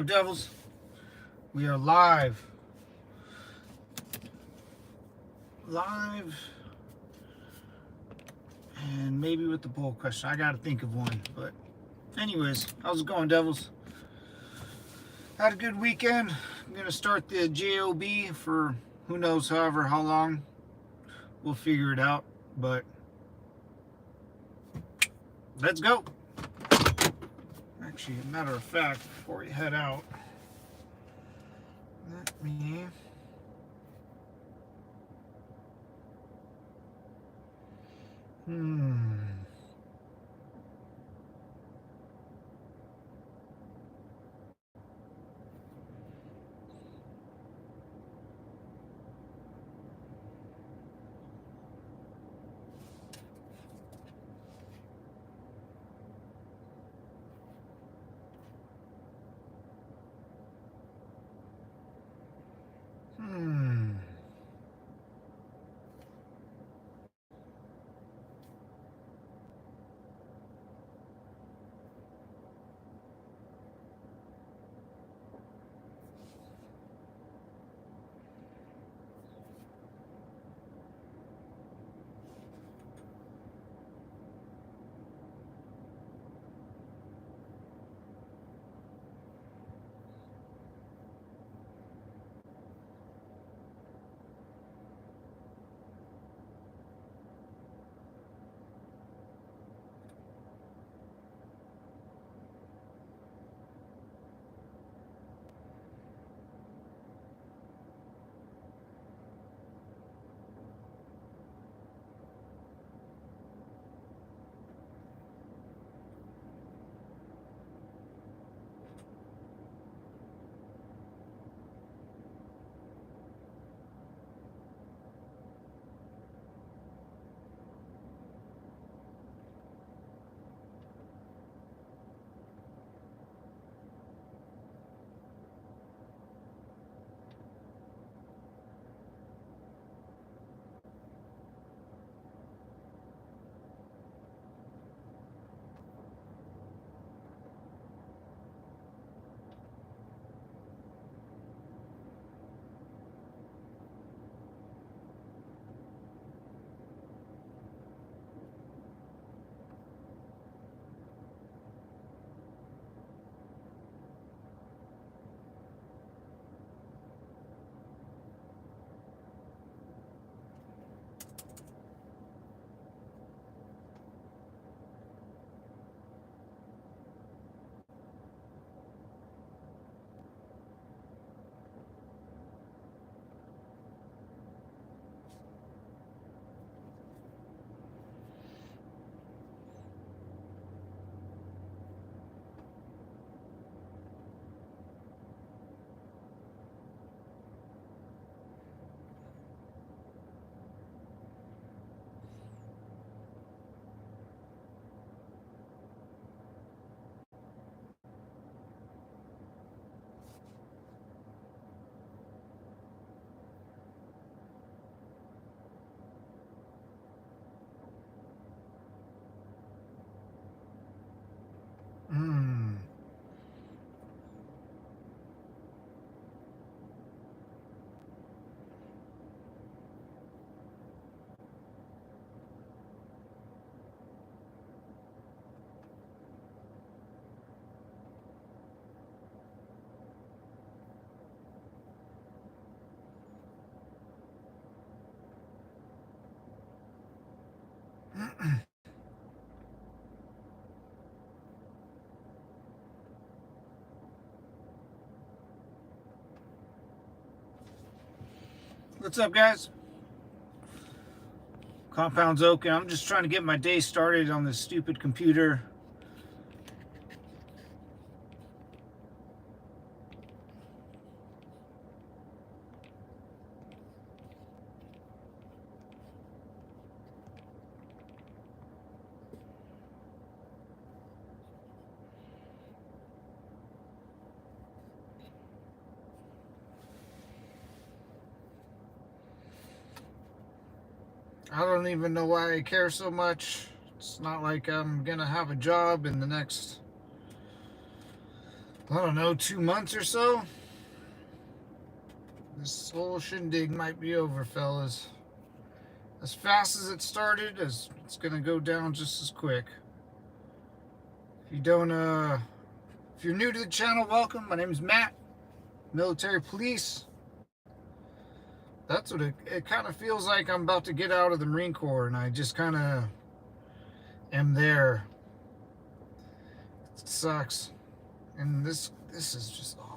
devils. We are live. And maybe with the poll question. I gotta think of one. But anyways, how's it going, devils? Had a good weekend. I'm gonna start the JOB for who knows however how long. We'll figure it out. But let's go. Actually, a matter of fact, before we head out, let me What's up, guys? Compound's open. I'm just trying to get my day started on this stupid computer. I don't even know why I care so much. It's not like I'm gonna have a job in the next I don't know, 2 months or so. This whole shindig might be over, fellas. As fast as it started, as it's gonna go down just as quick. If you don't, if you're new to the channel, welcome. My name is Matt, military police. That's what it kind of feels like. I'm about to get out of the Marine Corps, and I just kind of am there. It sucks, and this is just awful.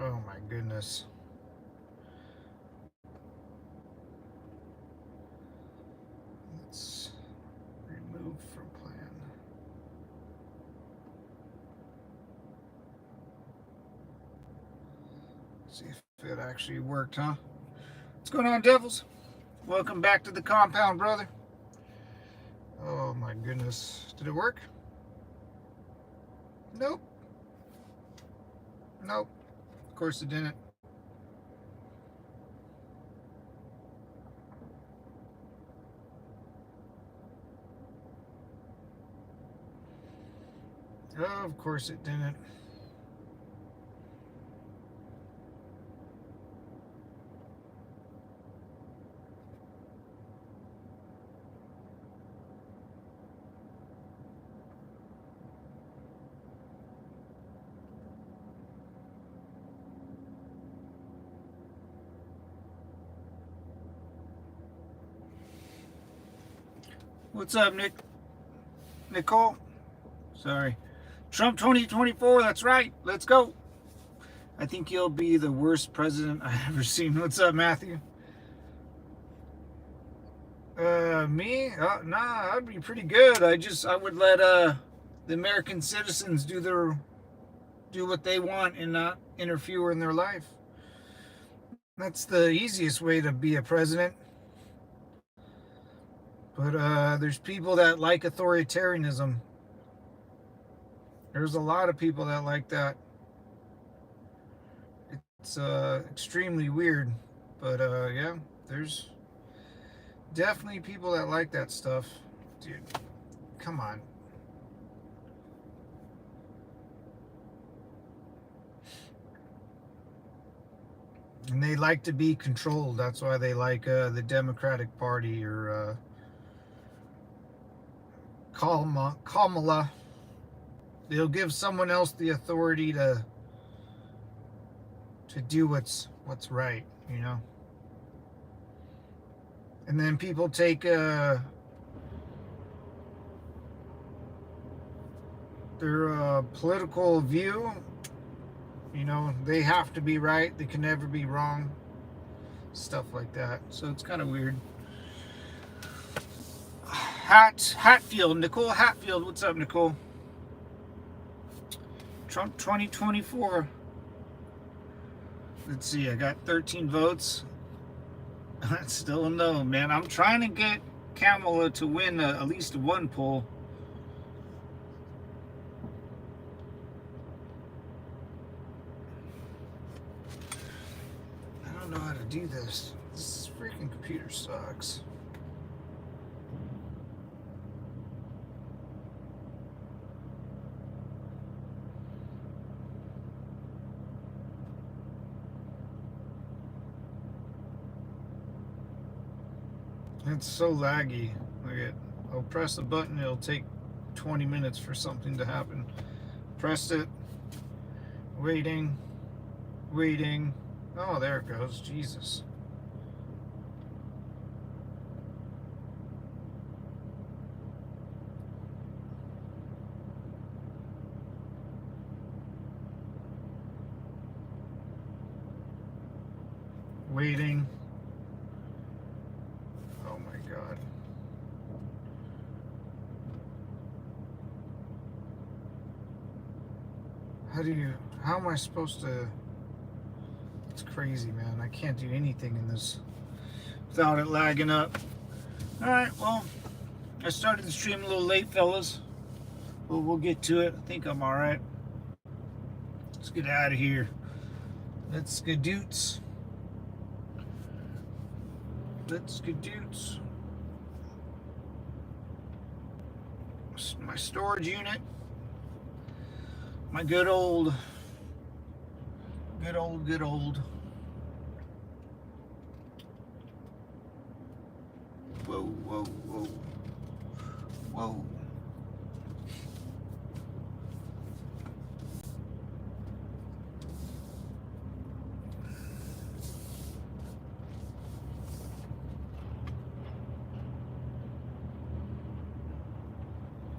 Oh my goodness. Let's remove from plan. See if it actually worked, huh? What's going on, devils? Welcome back to the compound, brother. Oh my goodness. Did it work? Nope. Nope. Of course it didn't. Oh, of course it didn't. What's up, Nicole? Sorry. Trump 2024, that's right. Let's go. I think he'll be the worst president I've ever seen. What's up, Matthew? Me? Nah, I'd be pretty good. I would let the American citizens do what they want and not interfere in their life. That's the easiest way to be a president. But there's people that like authoritarianism. There's a lot of people that like that. It's extremely weird. But yeah, there's definitely people that like that stuff. Dude, come on. And they like to be controlled. That's why they like the Democratic Party or Kamala. They'll give someone else the authority to do what's right, you know. And then people take their political view. You know, they have to be right. They can never be wrong. Stuff like that. So it's kind of weird. Hatfield, Nicole Hatfield. What's up, Nicole? Trump 2024. Let's see. I got 13 votes. That's still a no, man. I'm trying to get Kamala to win at least one poll. I don't know how to do this. This freaking computer sucks. It's so laggy. I'll press the button, it'll take 20 minutes for something to happen. Pressed it. Waiting. Oh, there it goes. Jesus. Waiting. Oh my God. How am I supposed to? It's crazy, man. I can't do anything in this without it lagging up. Alright, well, I started the stream a little late, fellas. But we'll get to it. I think I'm alright. Let's get out of here. Let's gadoots. Let's gadoots. My storage unit. My good old. Whoa, whoa, whoa. Whoa.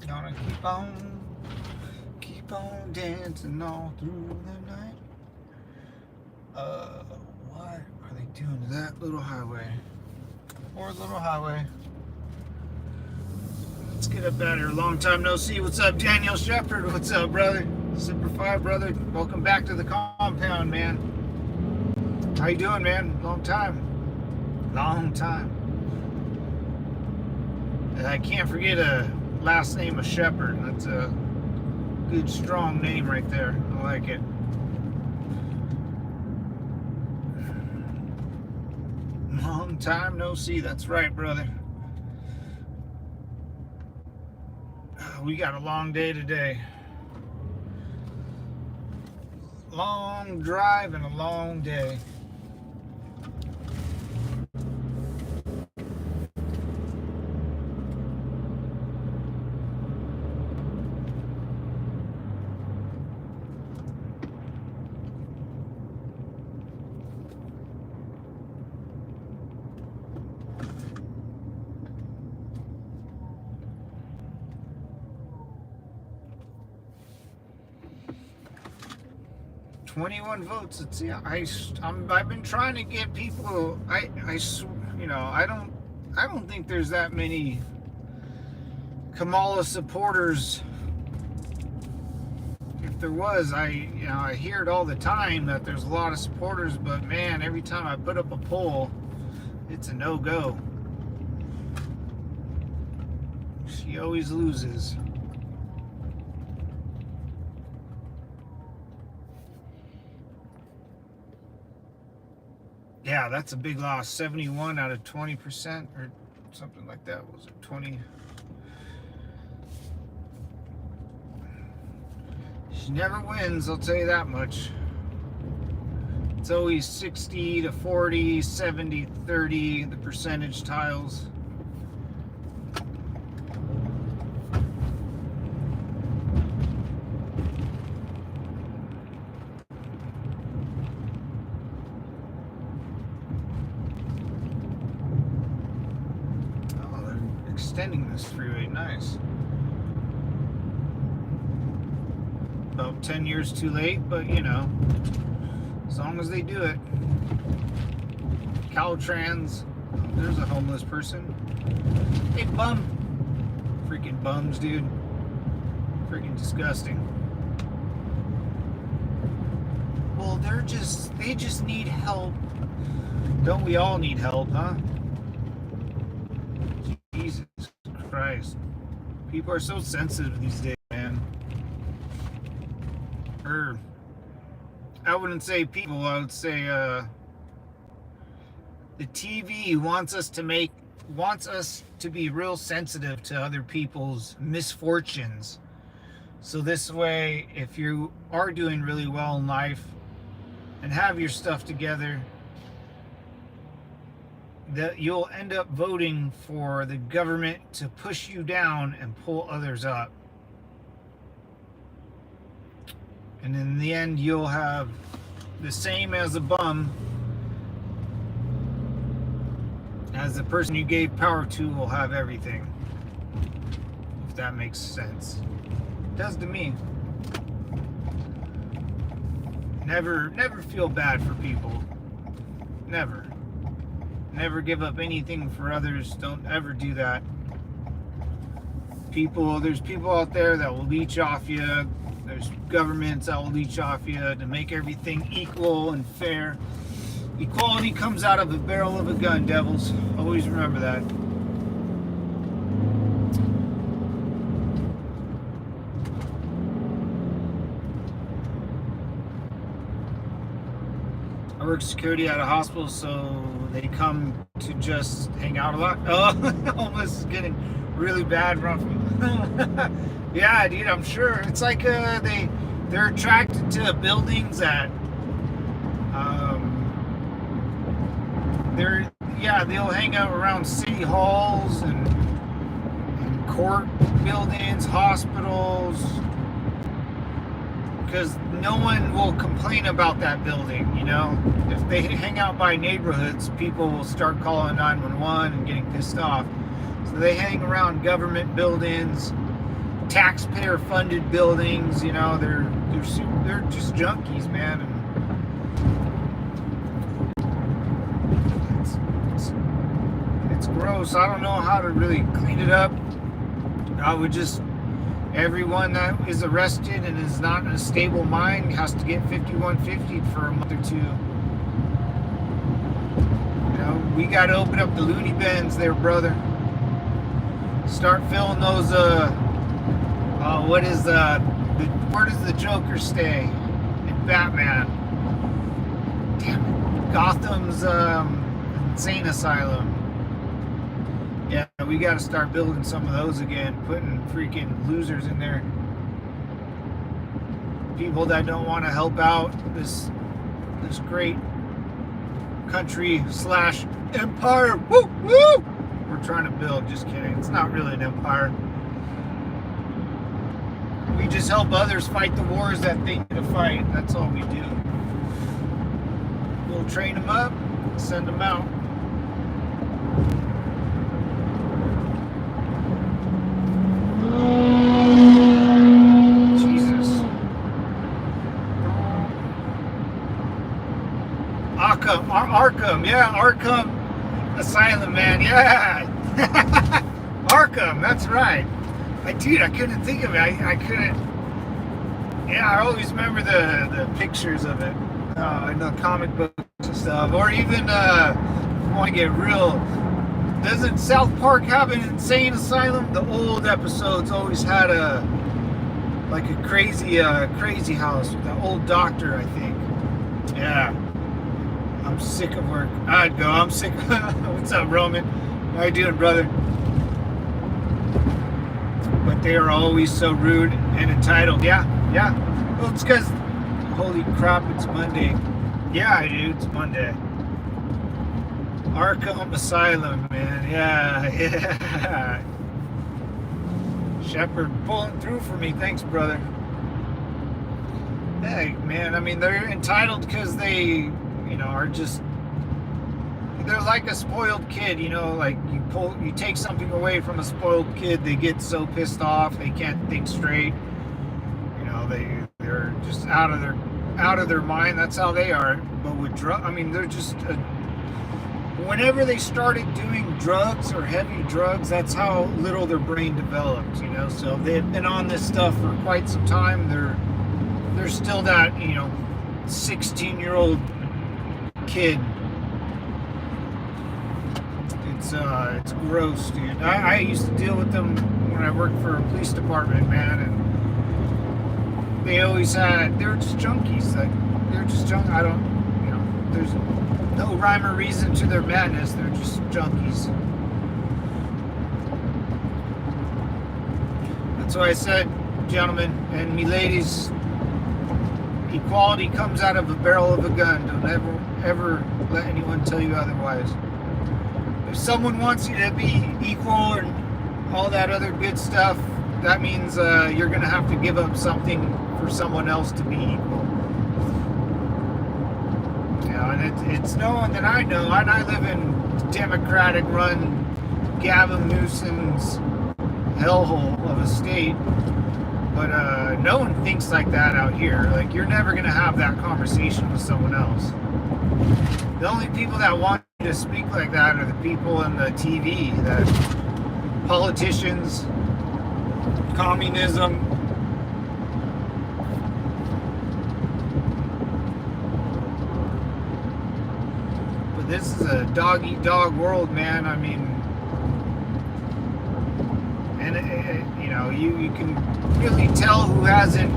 Gonna keep on dancing all through the night. What are they doing to that little highway? Poor little highway. Let's get up out here. Long time no see. What's up, Daniel Shepard? What's up, brother? Super 5, brother. Welcome back to the compound, man. How you doing, man? Long time. Long time. I can't forget a last name of Shepard. That's a good, strong name right there. I like it. Long time no see. That's right, brother. We got a long day today. Long drive and a long day. $21 votes. Let's see. I've been trying to get people. I don't think there's that many Kamala supporters. If there was, I hear it all the time that there's a lot of supporters, but man, every time I put up a poll, it's a no-go. She always loses. Yeah, that's a big loss. 71 out of 20% or something like that. Was it 20? She never wins, I'll tell you that much. It's always 60 to 40, 70, 30, the percentage tiles. Extending this freeway, nice. About 10 years too late, but you know, as long as they do it. Caltrans, there's a homeless person. Hey, bum. Freaking bums, dude. Freaking disgusting. Well, they just need help. Don't we all need help, huh? Jesus Christ. People are so sensitive these days, man. Or, I wouldn't say people, I would say, the TV wants us to be real sensitive to other people's misfortunes. So this way, if you are doing really well in life and have your stuff together, that you'll end up voting for the government to push you down and pull others up. And in the end, you'll have the same as a bum as the person you gave power to will have everything. If that makes sense. It does to me. Never feel bad for people. Never. Never give up anything for others. Don't ever do that. There's people out there that will leech off you. There's governments that will leech off you to make everything equal and fair. Equality comes out of a barrel of a gun, devils. Always remember that. I work security at a hospital, so they come to just hang out a lot. Oh, homeless is getting really bad from. Yeah, dude, I'm sure. It's like they're attracted to buildings that they'll hang out around city halls and court buildings, hospitals, because no one will complain about that building, you know. If they hang out by neighborhoods, people will start calling 911 and getting pissed off. So they hang around government buildings, taxpayer-funded buildings, you know. They're just junkies, man. And it's gross. I don't know how to really clean it up. I would just, everyone that is arrested and is not in a stable mind has to get 5150 for a month or two. You know, we got to open up the loony bins there, brother. Start filling those, where does the Joker stay in Batman? Damn it. Gotham's insane asylum. Yeah, we got to start building some of those again, putting freaking losers in there. People that don't want to help out this great country / empire. Woo, woo! We're trying to build. Just kidding. It's not really an empire. We just help others fight the wars that they need to fight. That's all we do. We'll train them up, send them out. Jesus. Arkham, yeah, Arkham Asylum, man, yeah. Arkham, that's right. Dude, I couldn't think of it. I couldn't. Yeah, I always remember the pictures of it in the comic books and stuff. Or even, if you want to get real, doesn't South Park have an insane asylum? The old episodes always had a crazy house with that old doctor, I think. Yeah. I'm sick of work. I'd go. I'm sick. What's up, Roman? How you doing, brother? But they are always so rude and entitled. Yeah. Well, it's because, holy crap, it's Monday. Yeah, dude, it's Monday. Arkham Asylum, man. Yeah. Shepard pulling through for me. Thanks, brother. Hey, man, I mean, they're entitled because they, are just, they're like a spoiled kid, like you take something away from a spoiled kid, they get so pissed off, they can't think straight. They're just out of their mind. That's how they are. But with they're just whenever they started doing drugs or heavy drugs, that's how little their brain developed, So they've been on this stuff for quite some time. They're still that, 16-year-old kid. It's gross, dude. I used to deal with them when I worked for a police department, man, and they were just junkies. They're just junk. There's no rhyme or reason to their madness. They're just junkies. That's why I said, gentlemen and me ladies, equality comes out of a barrel of a gun. Don't ever let anyone tell you otherwise. If someone wants you to be equal and all that other good stuff, that means you're going to have to give up something for someone else to be equal. And it's no one that I know, and I live in Democratic-run Gavin Newsom's hellhole of a state, but no one thinks like that out here. Like, you're never going to have that conversation with someone else. The only people that want to speak like that are the people in the TV, that politicians, communism, this is a dog-eat-dog world, man. I mean, and you know, you can really tell who hasn't.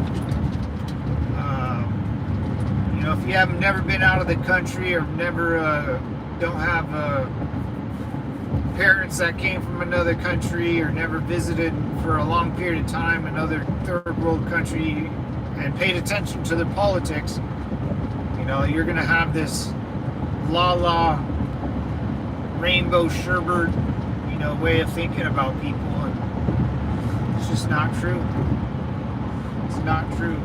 You know, if you have never been out of the country or never don't have parents that came from another country or never visited for a long period of time another third world country and paid attention to the politics, you know, you're going to have this la rainbow sherbet, you know, way of thinking about people, and it's just not true. It's not true.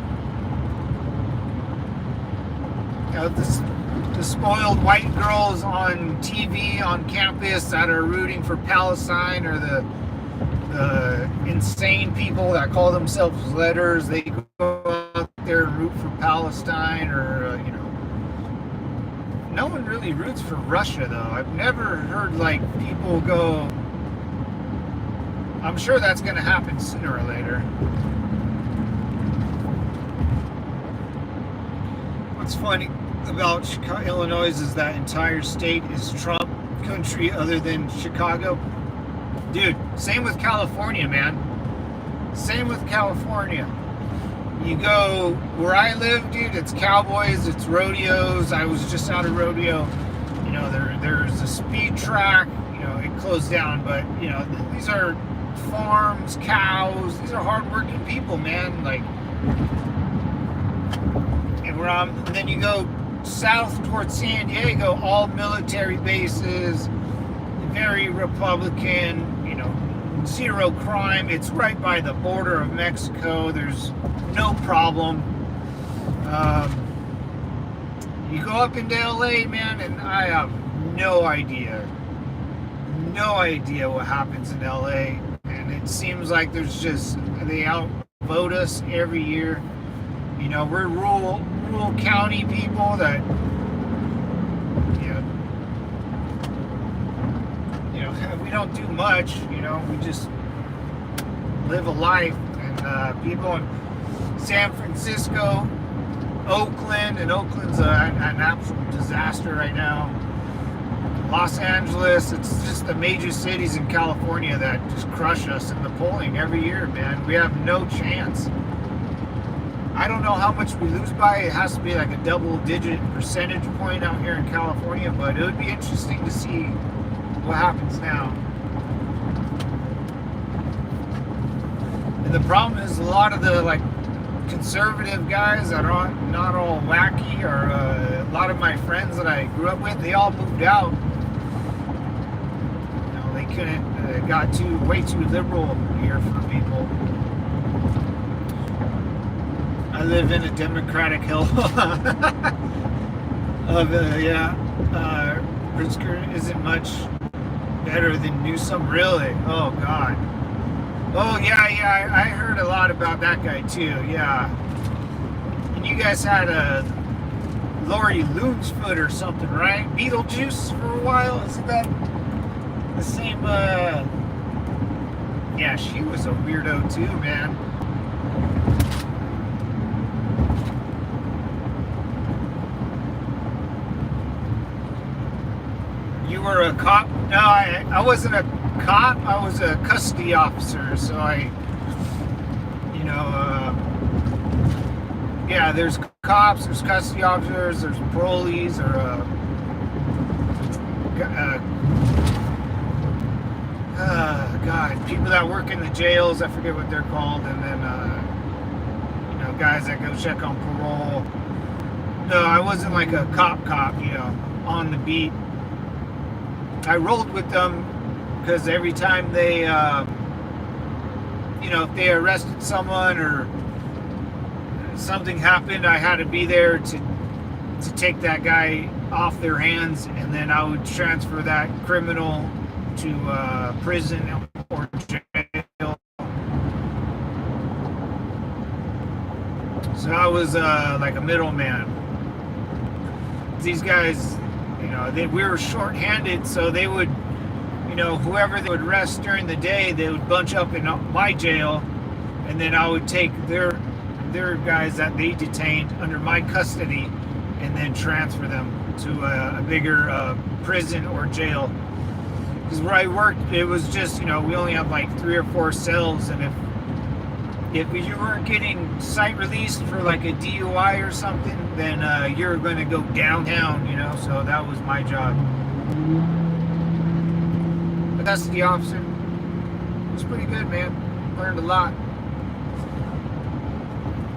You know, the spoiled white girls on TV on campus that are rooting for Palestine, or the insane people that call themselves letters, they go out there and root for Palestine, or you know, no one really roots for Russia though. I've never heard like people go. I'm sure that's going to happen sooner or later. What's funny about Chicago, Illinois, is that entire state is Trump country other than Chicago. Dude, same with California, man. Same with California. You go where I live, dude, it's cowboys, it's rodeos. I was just out of rodeo. You know, there's a speed track. You know, it closed down, but, you know, these are farms, cows. These are hardworking people, man. Like, and then you go south towards San Diego, all military bases, very Republican, you know, zero crime. It's right by the border of Mexico. There's no problem. You go up into LA, man, and I have no idea what happens in LA. And it seems like there's just, they outvote us every year. You know, we're rural county people that, you know, we don't do much. You know, we just live a life. And people in San Francisco, Oakland, and Oakland's an absolute disaster right now. Los Angeles, it's just the major cities in California that just crush us in the polling every year, man. We have no chance. I don't know how much we lose by. It has to be like a double-digit percentage point out here in California, but it would be interesting to see what happens now. And the problem is a lot of the like conservative guys that are not all wacky, or a lot of my friends that I grew up with, they all moved out. You know, they couldn't, got way too liberal here for people. I live in a Democratic hill of Pritzker isn't much better than Newsom, really. Oh God. Oh yeah, I heard a lot about that guy too. Yeah. And you guys had a Lori Loonsfoot or something, right? Beetlejuice for a while. Isn't that the same? Yeah, she was a weirdo too, man. You were a cop? No, I wasn't a cop. I was a custody officer. So yeah, there's cops, there's custody officers, there's parolees, or God, people that work in the jails. I forget what they're called, and then you know, guys that go check on parole. No, I wasn't like a cop, you know, on the beat. I rolled with them because every time they, you know, if they arrested someone or something happened, I had to be there to take that guy off their hands, and then I would transfer that criminal to prison or jail. So I was like a middleman. These guys, you know, we were short-handed, so they would, you know, whoever they would arrest during the day, they would bunch up in my jail, and then I would take their guys that they detained under my custody and then transfer them to a bigger prison or jail. Because where I worked, it was just, we only have like 3 or 4 cells, and if you weren't getting site released for like a DUI or something, then you're going to go downtown, so that was my job. But that's the officer. It was pretty good, man. Learned a lot.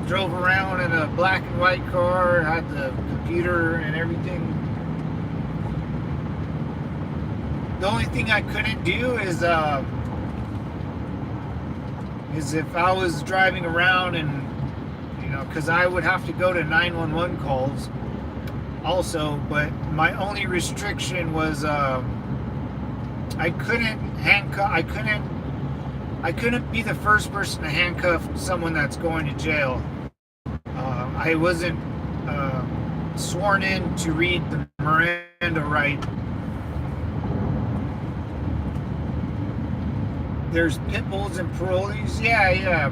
Drove around in a black and white car, had the computer and everything. The only thing I couldn't do is if I was driving around and, because I would have to go to 911 calls also, but my only restriction was I couldn't be the first person to handcuff someone that's going to jail. I wasn't sworn in to read the Miranda right. There's pit bulls and parolees. Yeah.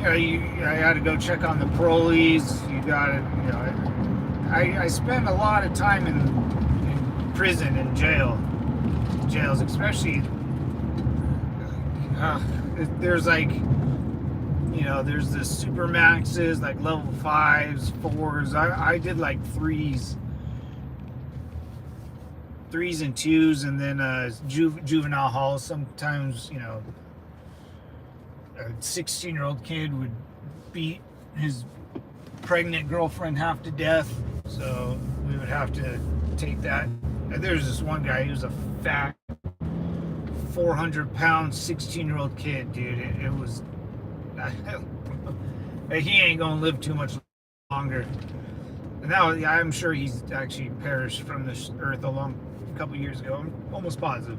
I had to go check on the parolees. You got it. I spend a lot of time in prison and jails, especially. There's like, there's the super maxes, like level 5s, 4s. I did like 3s and 2s, and then juvenile hall. Sometimes, a 16-year-old kid would beat his pregnant girlfriend half to death, so we would have to take that. There's this one guy, he was a fat 400-pound 16-year-old kid, dude. It was he ain't gonna live too much longer. And now I'm sure he's actually perished from this earth a couple years ago. I'm almost positive.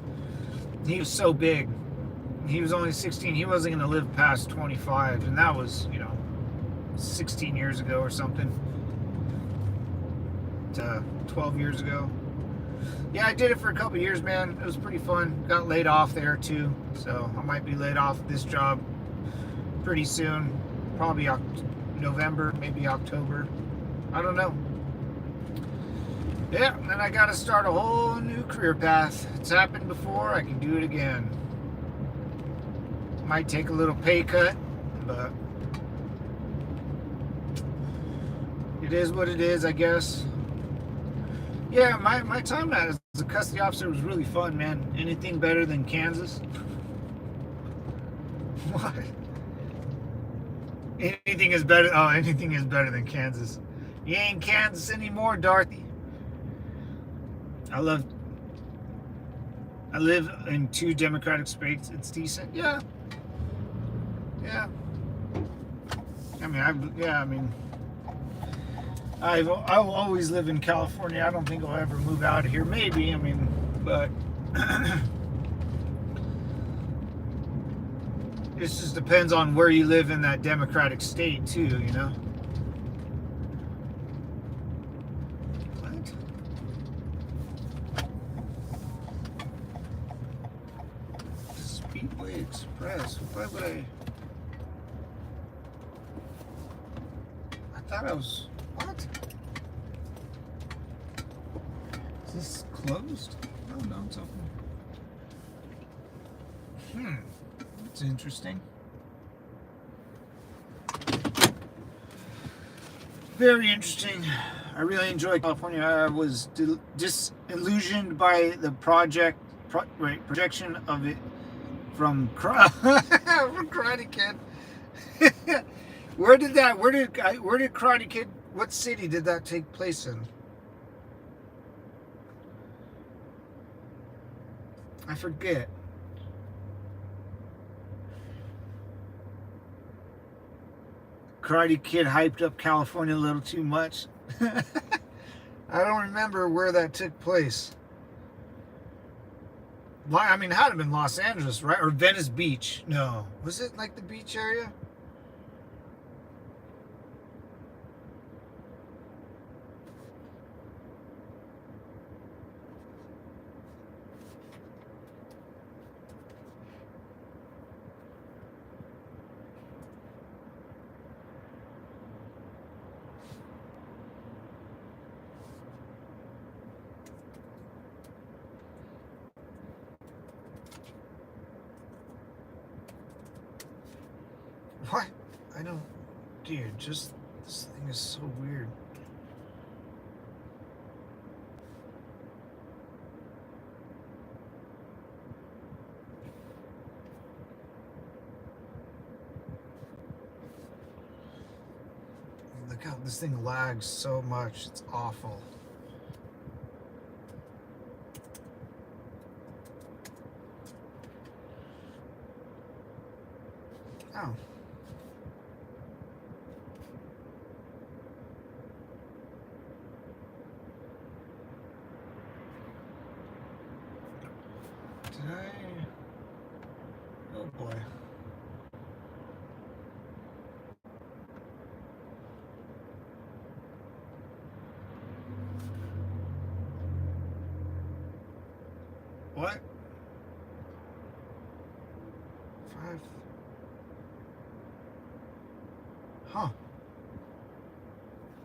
He was so big. He was only 16. He wasn't gonna live past 25, and that was 16 years ago or something. 12 years ago. Yeah, I did it for a couple years, man. It was pretty fun. Got laid off there too, so I might be laid off this job pretty soon. Probably November, maybe October. I don't know. Yeah, then I got to start a whole new career path. It's happened before. I can do it again. Might take a little pay cut, but it is what it is, I guess. Yeah, my time as a custody officer was really fun, man. Anything better than Kansas? What? Anything is better than Kansas. You ain't Kansas anymore, Dorothy. I live in 2 Democratic states. It's decent. Yeah. I'll always live in California. I don't think I'll ever move out of here. Maybe, but it just depends on where you live in that Democratic state too, What? Speedway Express. Why would I thought I was... What? Is this closed? Oh, no, it's open. That's interesting. Very interesting. I really enjoyed California. I was disillusioned by the projection of it from Karate Kid. Where did Karate Kid, what city did that take place in? I forget. Karate Kid hyped up California a little too much. I don't remember where that took place. It had to have been Los Angeles, right? Or Venice Beach. No. Was it like the beach area? I don't, dude, just, this thing is so weird. Look how this thing lags so much. It's awful. Oh. Did I? Oh boy. What? 5. Huh.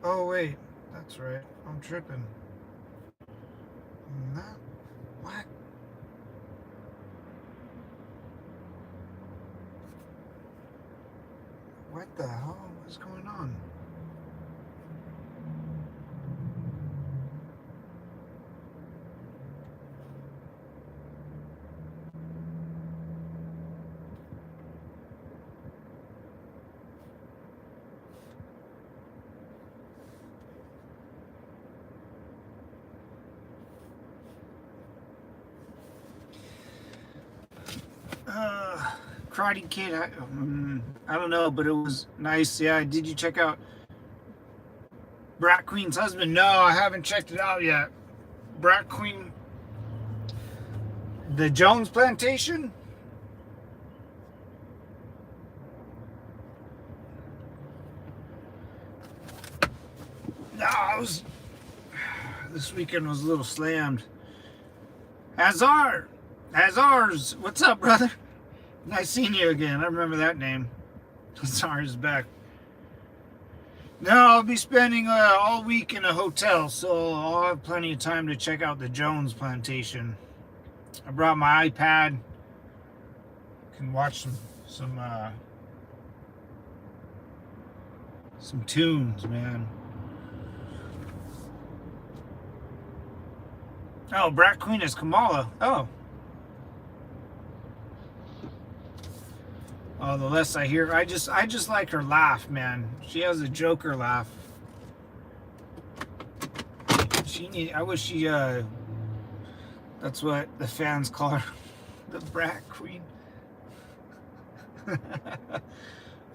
Oh wait, that's right. I'm tripping. Not what? What the hell is going on? Karate Kid. I don't know, but it was nice. Yeah, did you check out Brat Queen's husband? No, I haven't checked it out yet. Brat Queen, the Jones Plantation. No, this weekend was a little slammed. As ours. What's up, brother? Nice seeing you again. I remember that name. Azar is back. No, I'll be spending all week in a hotel, so I'll have plenty of time to check out the Jones Plantation. I brought my iPad. Can watch some tunes, man. Oh, Brat Queen is Kamala. Oh, the less I hear, I just like her laugh, man. She has a Joker laugh. I wish she. That's what the fans call her, the Brat Queen.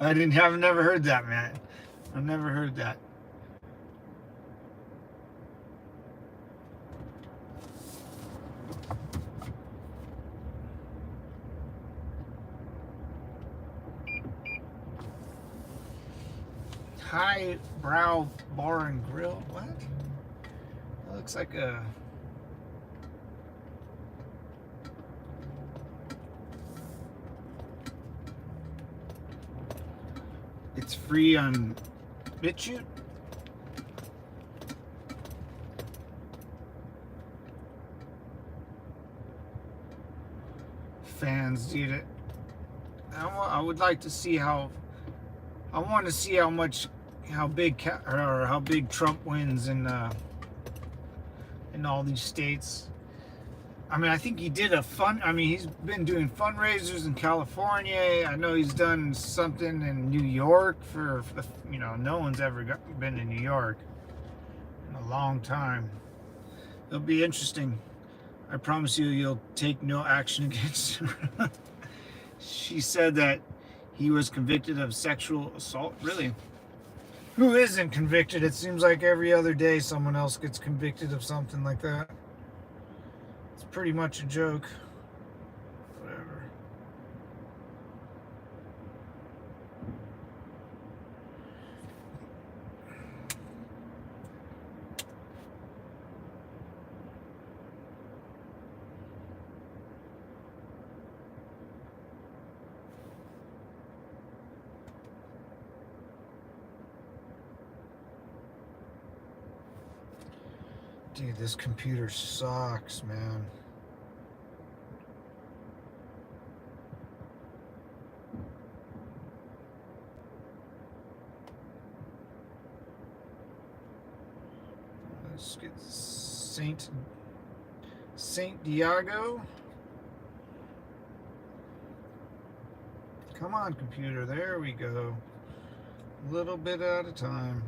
I've never heard that, man. I've never heard that. High Brow Bar and Grill. What? That looks like a. It's free on BitChute. Fans, dude. I would like to see how. I want to see how big Trump wins in all these states. I mean, I think he did he's been doing fundraisers in California. I know he's done something in New York for no one's ever been to New York in a long time. It'll be interesting. I promise you'll take no action against her. She said that he was convicted of sexual assault. Really? Who isn't convicted? It seems like every other day someone else gets convicted of something like that. It's pretty much a joke. Whatever. Dude, this computer sucks, man. Let's get Saint Diego. Come on, computer. There we go. A little bit at a time.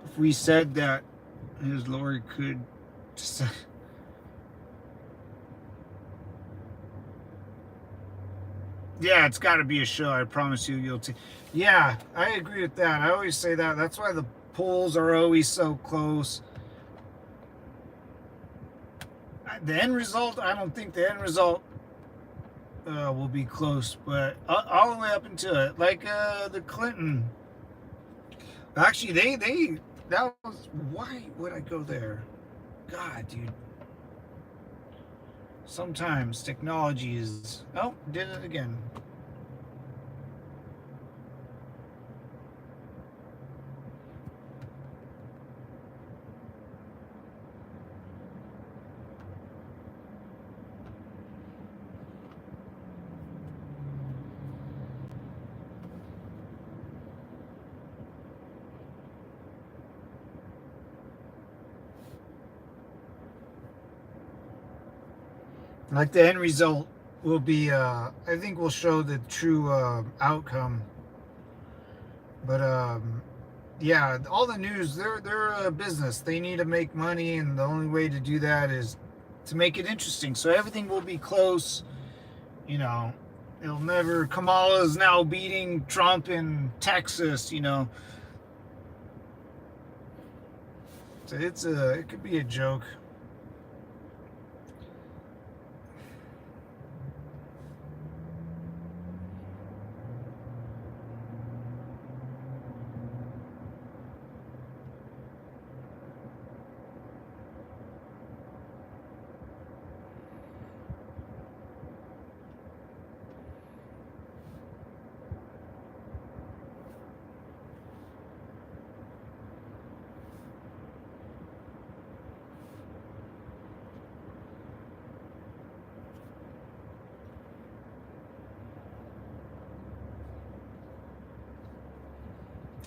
If we said that his lawyer could decide. Yeah, it's got to be a show. I promise you, you'll take. Yeah, I agree with that. I always say that. That's why the polls are always so close. The end result, I don't think the end result will be close, but all the way up into it, like the Clinton. Actually, that was, why would I go there? God, dude. Sometimes technology is, oh, did it again. Like the end result will be, I think will show the true outcome. But yeah, all the news, they're a business. They need to make money, and the only way to do that is to make it interesting. So everything will be close. You know, it'll never. Kamala's now beating Trump in Texas. You know, so it could be a joke.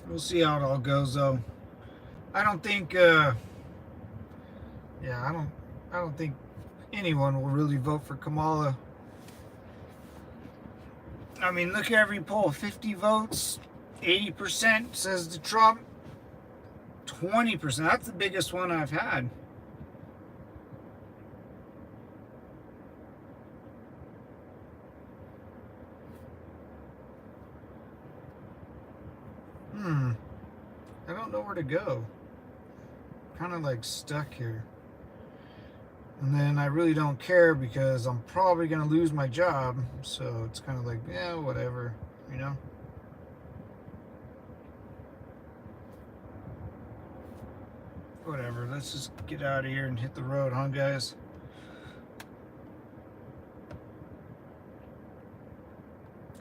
We'll see how it all goes, though. I don't think, I don't think anyone will really vote for Kamala. I mean, look at every poll: 50 votes, 80% says to Trump, 20%. That's the biggest one I've had. I don't know where to go. Kind of like stuck here. And then I really don't care because I'm probably going to lose my job. So it's kind of like, yeah, whatever, you know? Whatever, let's just get out of here and hit the road, huh, guys?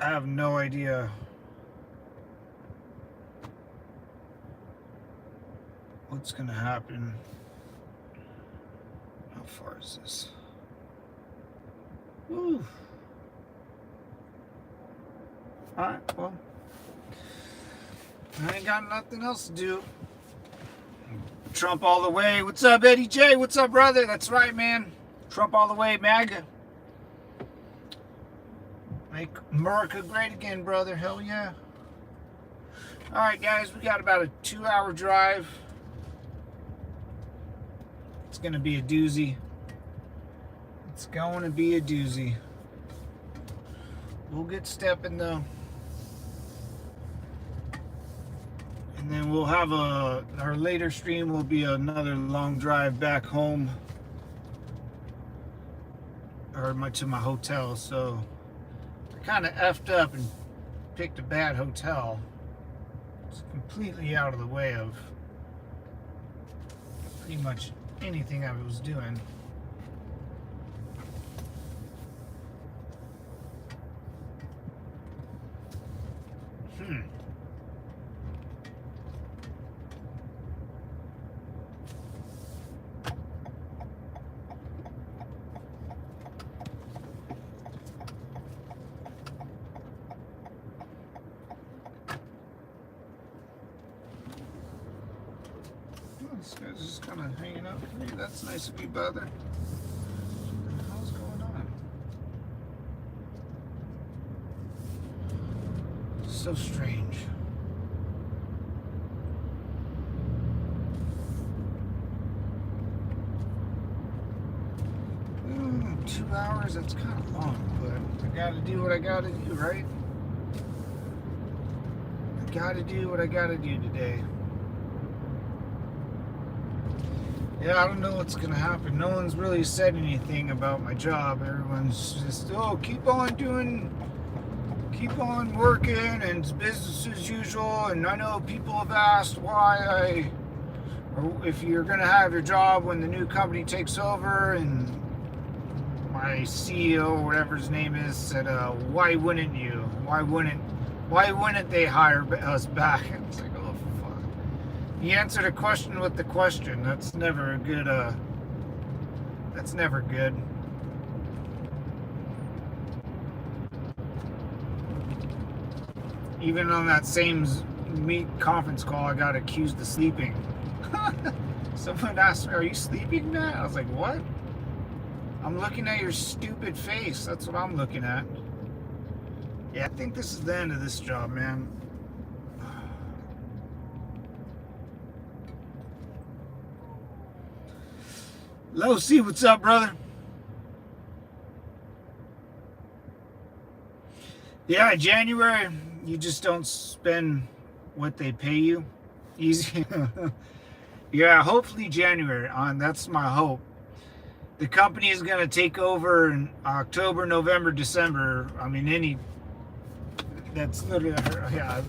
I have no idea what's gonna happen. How far is this? Woo. Alright, well, I ain't got nothing else to do. Trump all the way. What's up, Eddie J? What's up, brother? That's right, man. Trump all the way, MAGA. Make America great again, brother. Hell yeah. Alright, guys, we got about a 2-hour drive. It's going to be a doozy. It's going to be a doozy. we'll get stepping though. And then we'll have our later stream will be another long drive back home, or to my hotel. So I kind of effed up and picked a bad hotel. It's completely out of the way of pretty much anything I was doing. This guy's just kind of hanging out with me. That's nice of you, brother. What the hell's going on? So strange. 2 hours, that's kind of long, but I gotta do what I gotta do, right? I gotta do what I gotta do today. Yeah, I don't know what's gonna happen. No one's really said anything about my job. Everyone's just, oh, keep on working, and it's business as usual. And I know people have asked or if you're gonna have your job when the new company takes over. And my CEO, or whatever his name is, said, why wouldn't you? Why wouldn't they hire us back? And it's like, oh, fuck. He answered a question with the question. That's never a good, that's never good. Even on that same meet conference call, I got accused of sleeping. Someone asked me, are you sleeping, Matt? I was like, what? I'm looking at your stupid face. That's what I'm looking at. Yeah, I think this is the end of this job, man. Low C, what's up, brother? Yeah, January, you just don't spend what they pay you. Easy. Yeah, hopefully January. That's my hope. The company is going to take over in October, November, December. I mean, that's literally, yeah.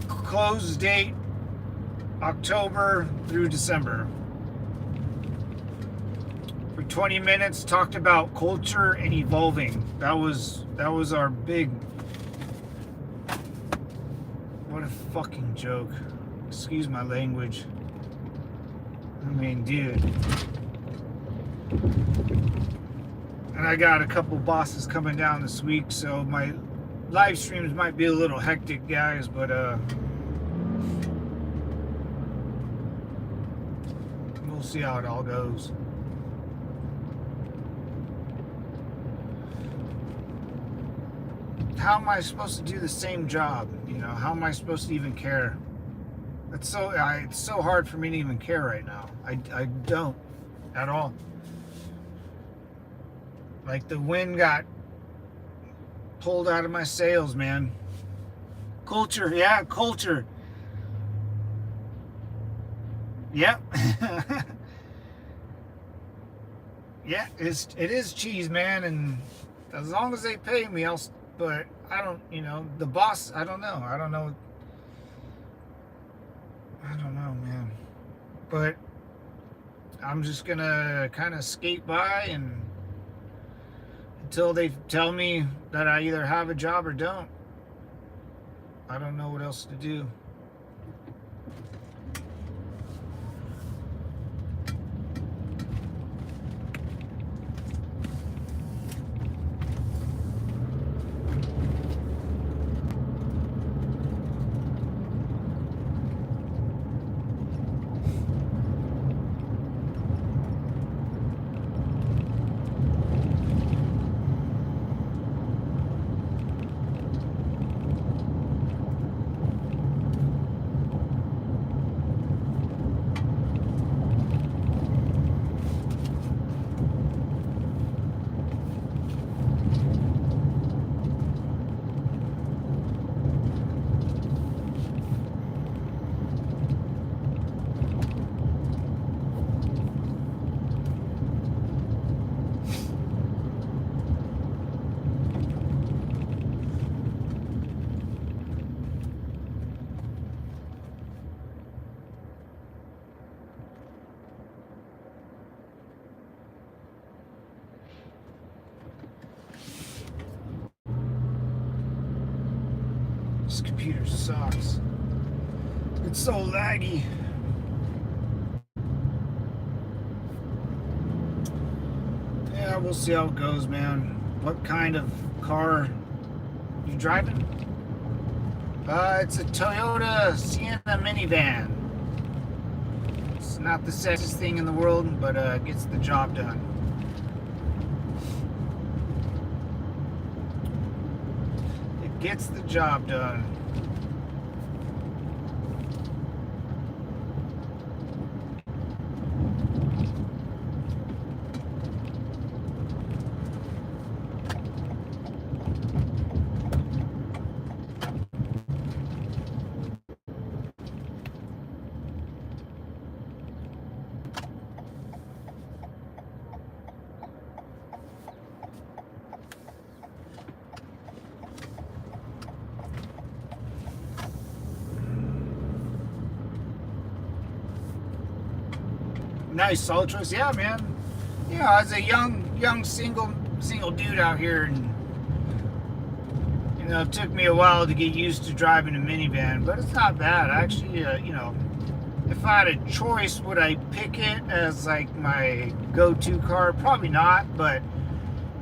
Close date, October through December. For 20 minutes, talked about culture and evolving. That was our big, what a fucking joke. Excuse my language. I mean, dude. And I got a couple bosses coming down this week, so my live streams might be a little hectic, guys, but we'll see how it all goes. How am I supposed to do the same job? You know, how am I supposed to even care? It's so hard for me to even care right now. I don't at all. Like, the wind got pulled out of my sails, man. Culture, yeah, culture. Yep. Yeah, it is cheese, man, and as long as they pay me, but I don't, the boss, I don't know, man. But I'm just gonna kind of skate by and until they tell me that I either have a job or don't. I don't know what else to do. computer sucks. It's so laggy. Yeah, we'll see how it goes, man. What kind of car you driving? It's a Toyota Sienna minivan. It's not the sexiest thing in the world, but gets the job done. It gets the job done. Nice, solid choice. Yeah, man. Yeah, as a young single dude out here, and it took me a while to get used to driving a minivan, but it's not bad. Actually, if I had a choice, would I pick it as like my go-to car? Probably not, but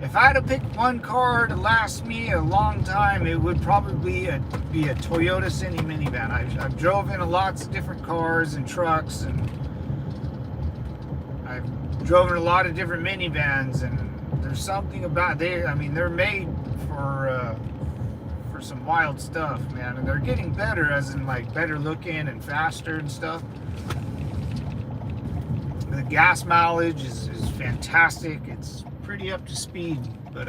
if I had to pick one car to last me a long time, it would probably be a Toyota Sienna minivan. I've drove in lots of different cars and trucks, and I've driven a lot of different minivans, and there's something about they're made for some wild stuff, man, and they're getting better, as in like better looking and faster and stuff. The gas mileage is fantastic. It's pretty up to speed, but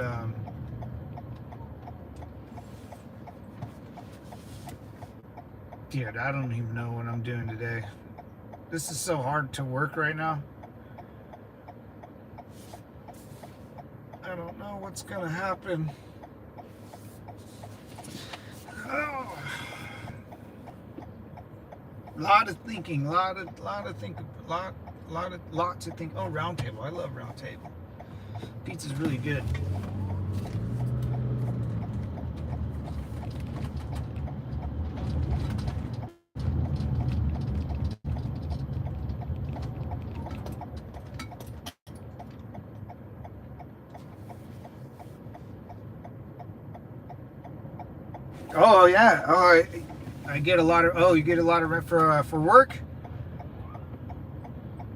dude, I don't even know what I'm doing today. This is so hard to work right now. I don't know what's gonna happen. Oh. Lot to think. Oh, Round Table. I love Round Table. Pizza's really good. Oh yeah. Oh, I get a lot of. Oh, you get a lot of rent for work.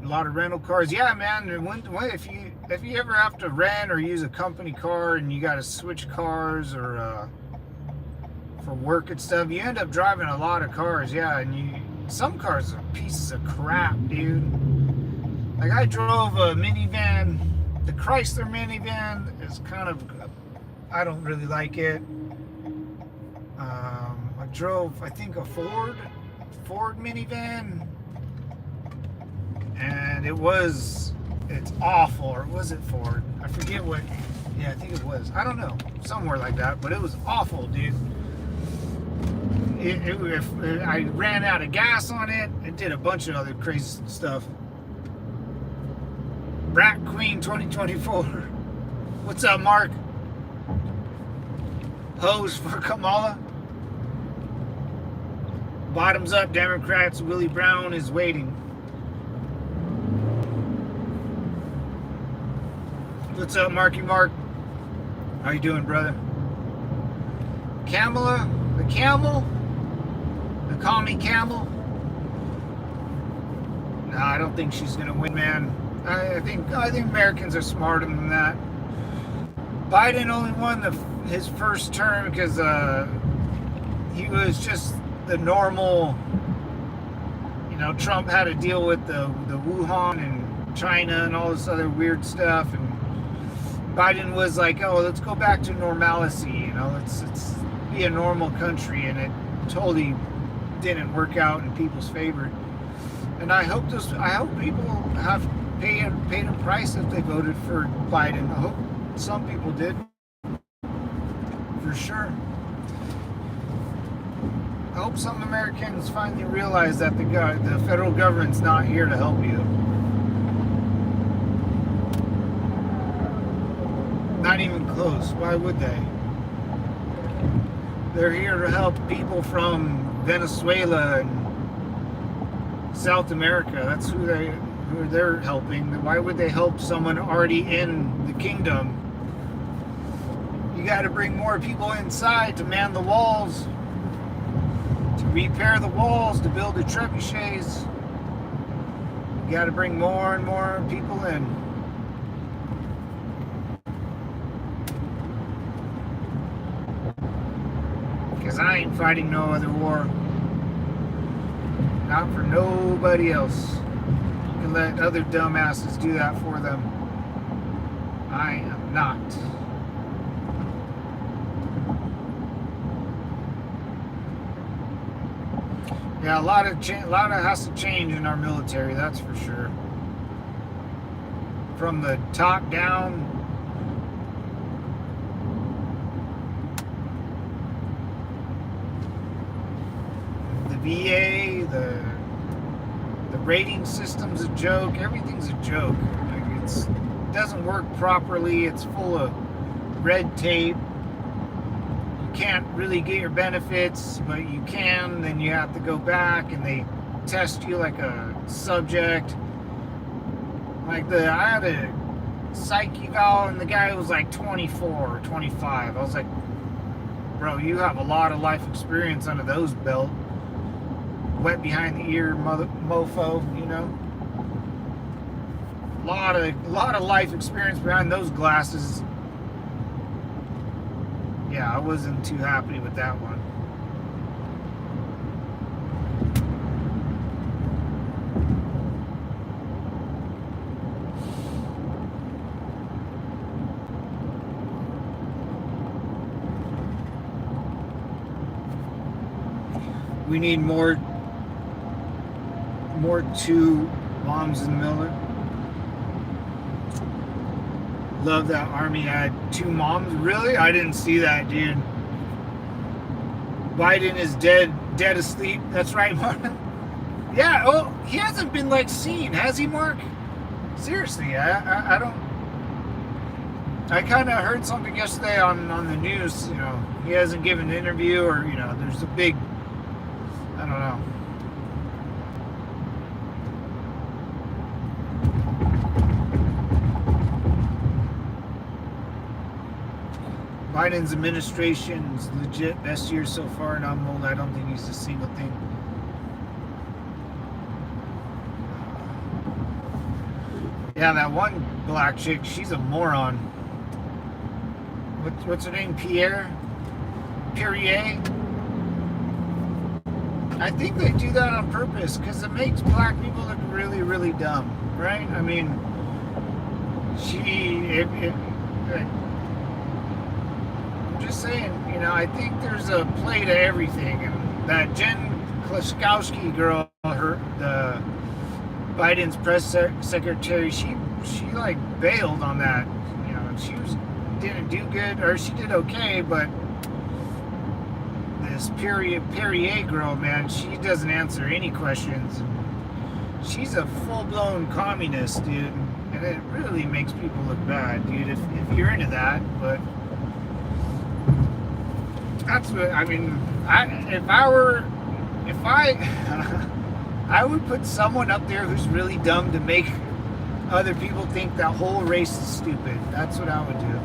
A lot of rental cars. Yeah, man. If you ever have to rent or use a company car and you got to switch cars or for work and stuff, you end up driving a lot of cars. Yeah, and some cars are pieces of crap, dude. Like I drove a minivan. The Chrysler minivan is kind of. I don't really like it. I drove, I think, a Ford minivan, and it's awful. Or was it Ford? I forget what. Yeah, I think it was. I don't know, somewhere like that. But it was awful, dude. I ran out of gas on it. It did a bunch of other crazy stuff. Rat Queen 2024. What's up, Mark? Hose for Kamala. Bottoms up, Democrats. Willie Brown is waiting. What's up, Marky Mark? How you doing, brother? Kamala, the camel. They call me Camel. No, I don't think she's gonna win, man. I think Americans are smarter than that. Biden only won his first term because he was just the normal. Trump had to deal with the Wuhan and China and all this other weird stuff, and Biden was like, "Oh, let's go back to normalcy. Let's be a normal country," and it totally didn't work out in people's favor. And I hope people have paid a price if they voted for Biden. I hope some people did, for sure. I hope some Americans finally realize that the federal government's not here to help you. Not even close. Why would they? They're here to help people from Venezuela and South America. That's who they're helping. Why would they help someone already in the kingdom? You got to bring more people inside to man the walls, to repair the walls, to build the trebuchets. You got to bring more and more people in. Because I ain't fighting no other war. Not for nobody else. You can let other dumbasses do that for them. I am not. Yeah, a lot of has to change in our military, that's for sure. From the top down. The VA, the rating system's a joke. Everything's a joke. Like it doesn't work properly. It's full of red tape. You can't really get your benefits, but you can. Then you have to go back and they test you like a subject. Like I had a psych eval and the guy was like 24 or 25. I was like, bro, you have a lot of life experience under those belt. Wet behind the ear mofo, you know. A lot of life experience behind those glasses. Yeah, I wasn't too happy with that one. We need more two moms in the military. Love that Army had 2 moms. Really? I didn't see that, dude. Biden is dead asleep. That's right, Mark. Yeah, oh, he hasn't been like seen, has he, Mark? Seriously, I don't. I kind of heard something yesterday on the news. You know, he hasn't given an interview, or you know, there's a big. I don't know. Biden's administration's legit best year so far, and I'm old. I don't think he's a single thing. Yeah, that one black chick, she's a moron. What's her name? Perrier? I think they do that on purpose because it makes black people look really, really dumb, right? I mean, I'm just saying, you know, I think there's a play to everything. And that Jen Kloskowski girl, the Biden's press secretary, she like bailed on that. You know, didn't do good, or she did okay, but this Perrier girl, man, she doesn't answer any questions. She's a full-blown communist, dude, and it really makes people look bad, dude, if you're into that. But that's what I mean. I would put someone up there who's really dumb to make other people think that whole race is stupid. That's what I would do.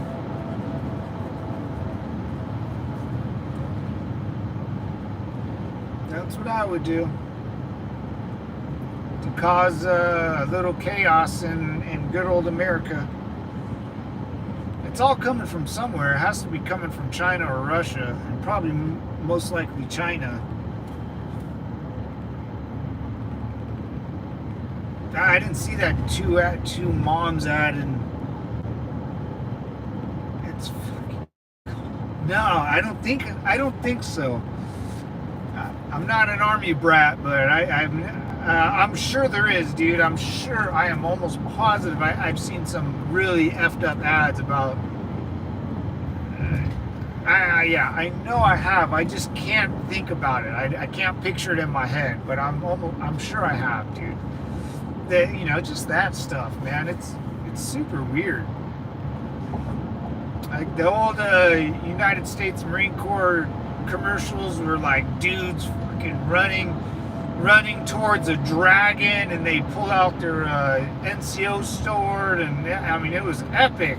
That's what I would do. To cause a little chaos in good old America. It's all coming from somewhere. It has to be coming from China or Russia, and probably most likely China. I didn't see that two moms ad, and it's fucking. No, I don't think so. I'm not an army brat, but I'm sure there is, dude. I'm sure. I am almost positive. I've seen some really effed up ads about. Yeah, I know I have. I just can't think about it. I can't picture it in my head, but I'm sure I have, dude. That, you know, just that stuff, man. It's super weird. Like the old United States Marine Corps commercials were like dudes fucking running towards a dragon, and they pull out their NCO sword, and I mean it was epic.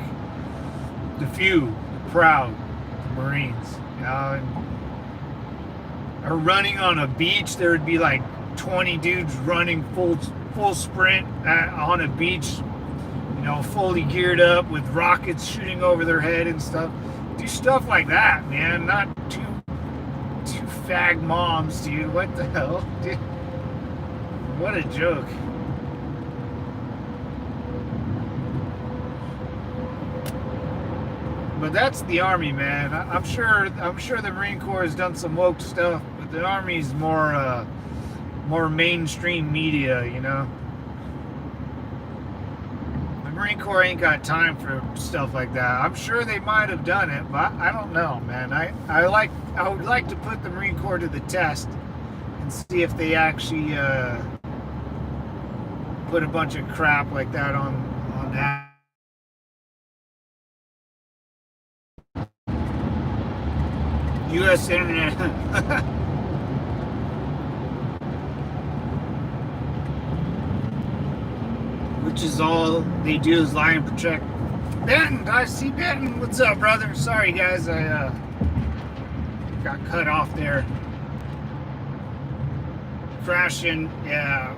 The few, the proud Marines, you know, or running on a beach. There would be like 20 dudes running full sprint on a beach, you know, fully geared up with rockets shooting over their head and stuff. Do stuff like that, man. Not two fag moms, dude. What the hell, dude? What a joke. But that's the Army, man. I'm sure the Marine Corps has done some woke stuff, but the Army's more mainstream media, you know. The Marine Corps ain't got time for stuff like that. I'm sure they might have done it, but I don't know, man. I would like to put the Marine Corps to the test and see if they actually put a bunch of crap like that on that. U.S. Internet. Which is all they do is lie and protect. Benton, I see Benton. What's up, brother? Sorry, guys, I got cut off there. Crashing, yeah.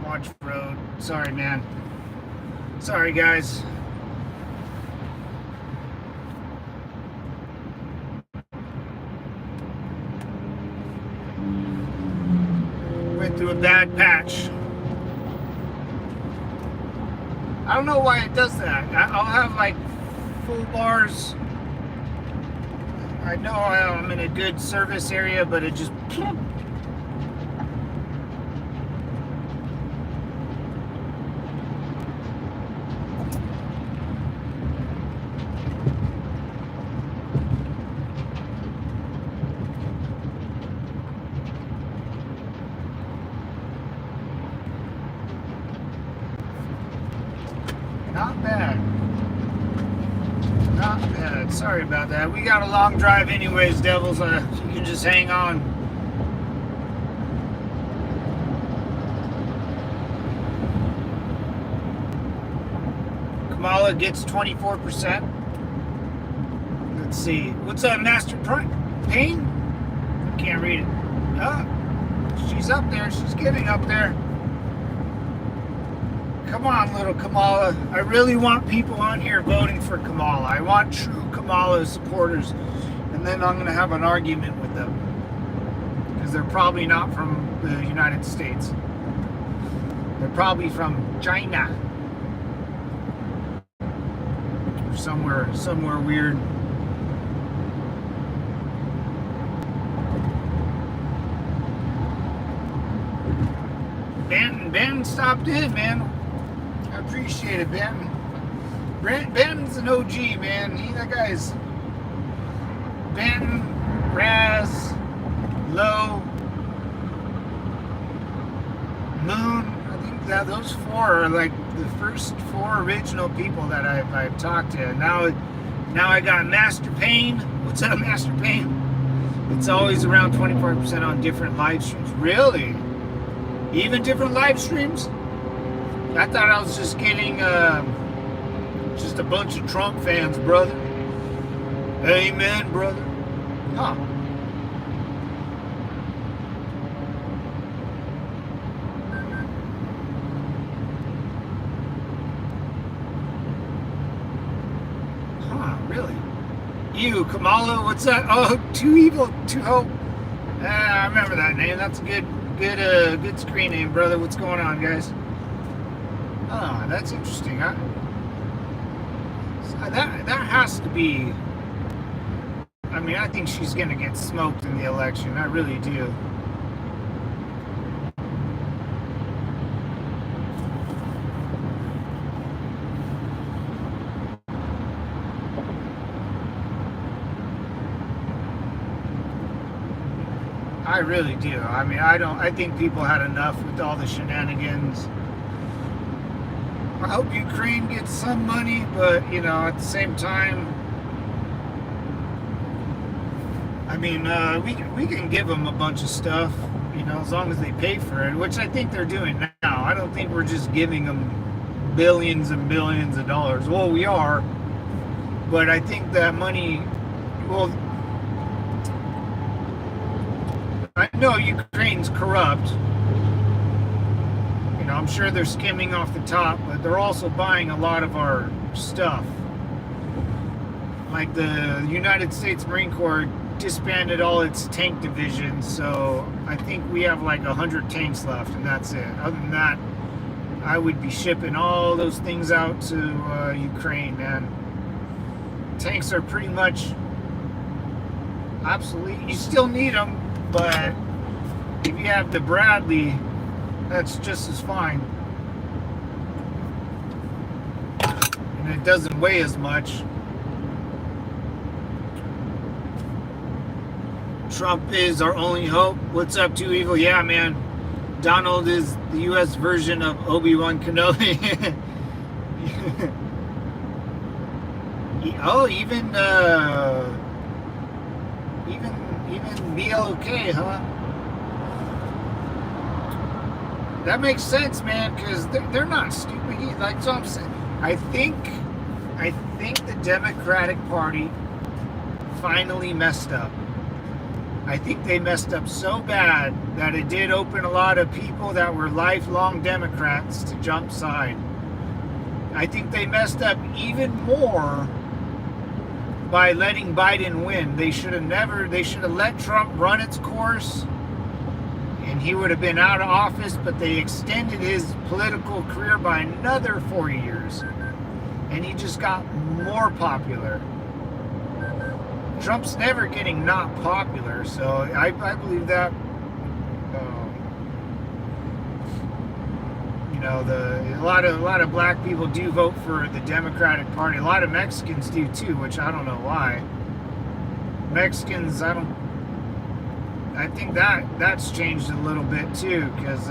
Watch road. Sorry, man. Sorry, guys. Went through a bad patch. I don't know why it does that. I'll have like full bars. I know I'm in a good service area, but it just... Not bad. Not bad. Sorry about that. We got a long drive anyways, Devils. You can just hang on. Kamala gets 24%. Let's see. What's up, Master Payne? I can't read it. Oh, she's up there. She's getting up there. Come on, little Kamala. I really want people on here voting for Kamala. I want true Kamala supporters. And then I'm going to have an argument with them. Because they're probably not from the United States. They're probably from China. Or somewhere weird. Ben stopped in, man. I appreciate it, Ben. Ben's an OG, man. That guy's Ben, Raz, Low, Moon. I think that those four are like the first four original people that I've talked to. Now I got Master Payne. What's up, Master Payne? It's always around 24% on different live streams. Really? Even different live streams? I thought I was just getting just a bunch of Trump fans, brother. Amen, brother. Huh. Huh, really? You, Kamala, what's that? Oh, Too Evil, Too Hope. I remember that name. That's a good screen name, brother. What's going on, guys? Oh, that's interesting. That has to be... I mean, I think she's going to get smoked in the election. I really do. I really do. I mean, I think people had enough with all the shenanigans. I hope Ukraine gets some money, but, you know, at the same time, I mean, we can give them a bunch of stuff, you know, as long as they pay for it, which I think they're doing now. I don't think we're just giving them billions and billions of dollars. Well, we are, but I think that money, well, I know Ukraine's corrupt. You know, I'm sure they're skimming off the top, but they're also buying a lot of our stuff. Like the United States Marine Corps disbanded all its tank divisions, so I think we have like 100 tanks left, and that's it. Other than that, I would be shipping all those things out to Ukraine, man. Tanks are pretty much obsolete. You still need them, but if you have the Bradley, that's just as fine. And it doesn't weigh as much. Trump is our only hope. What's up, Too Evil? Yeah, man. Donald is the U.S. version of Obi-Wan Kenobi. Oh, even BLOK, huh? That makes sense, man, because they're not stupid. Like, so I'm saying, I think the Democratic Party finally messed up. I think they messed up so bad that it did open a lot of people that were lifelong Democrats to jump side. I think they messed up even more by letting Biden win. They should have let Trump run its course, and he would have been out of office, but they extended his political career by another 4 years, and he just got more popular. Trump's never getting not popular, so I believe that. You know, a lot of black people do vote for the Democratic Party. A lot of Mexicans do too, which I don't know why. Mexicans, I think that's changed a little bit too, because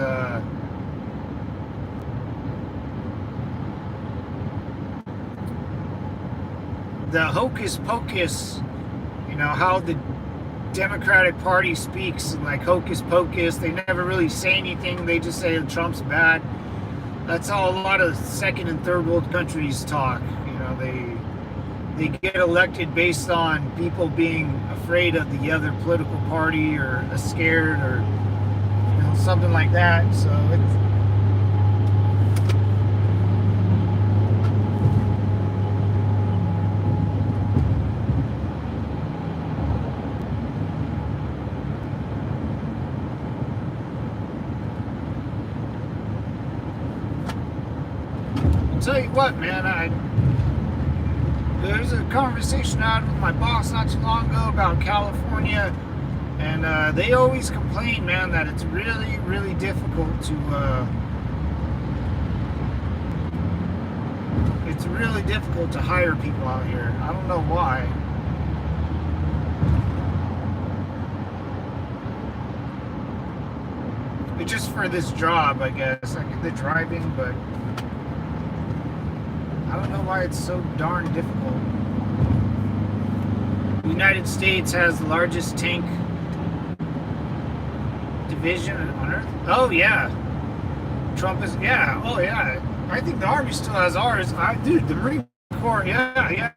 the hocus pocus. You know, how the Democratic Party speaks, like hocus pocus. They never really say anything. They just say Trump's bad. That's how a lot of second and third world countries talk. You know, they get elected based on people being afraid of the other political party, or scared, or you know, something like that. So it's, tell you what, man, there's a conversation I had with my boss not too long ago about California, and they always complain, man, that it's really, really difficult to hire people out here. I don't know why. It's just for this job, I guess. I get the driving, but I don't know why it's so darn difficult. The United States has the largest tank division on Earth. Oh, yeah. Trump is, yeah. Oh, yeah. I think the Army still has ours. Dude, the Marine Corps, yeah.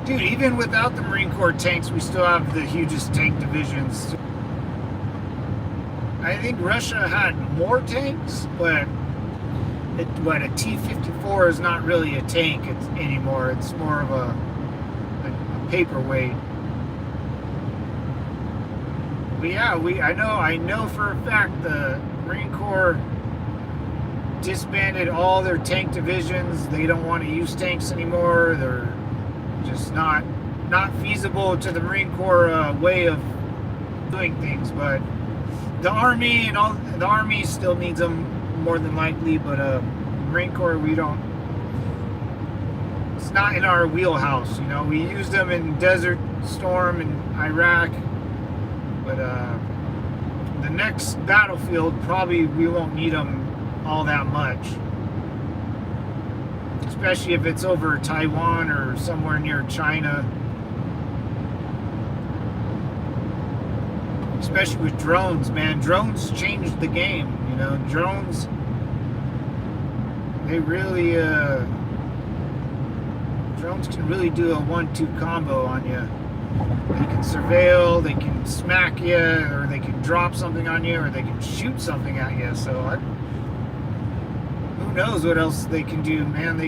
Dude, even without the Marine Corps tanks, we still have the hugest tank divisions. I think Russia had more tanks, but a T-54 is not really a tank anymore. It's more of a paperweight. But yeah, I know for a fact the Marine Corps disbanded all their tank divisions. They don't want to use tanks anymore. They're just not feasible to the Marine Corps way of doing things. But the Army still needs them, more than likely, but Marine Corps, we don't. It's not in our wheelhouse, you know. We used them in Desert Storm in Iraq, but the next battlefield, probably we won't need them all that much, especially if it's over Taiwan or somewhere near China. especially with drones, man. Drones changed the game. You know, drones, they really, drones can really do a 1-2 combo on you. They can surveil, they can smack you, or they can drop something on you, or they can shoot something at you. So who knows what else they can do, man?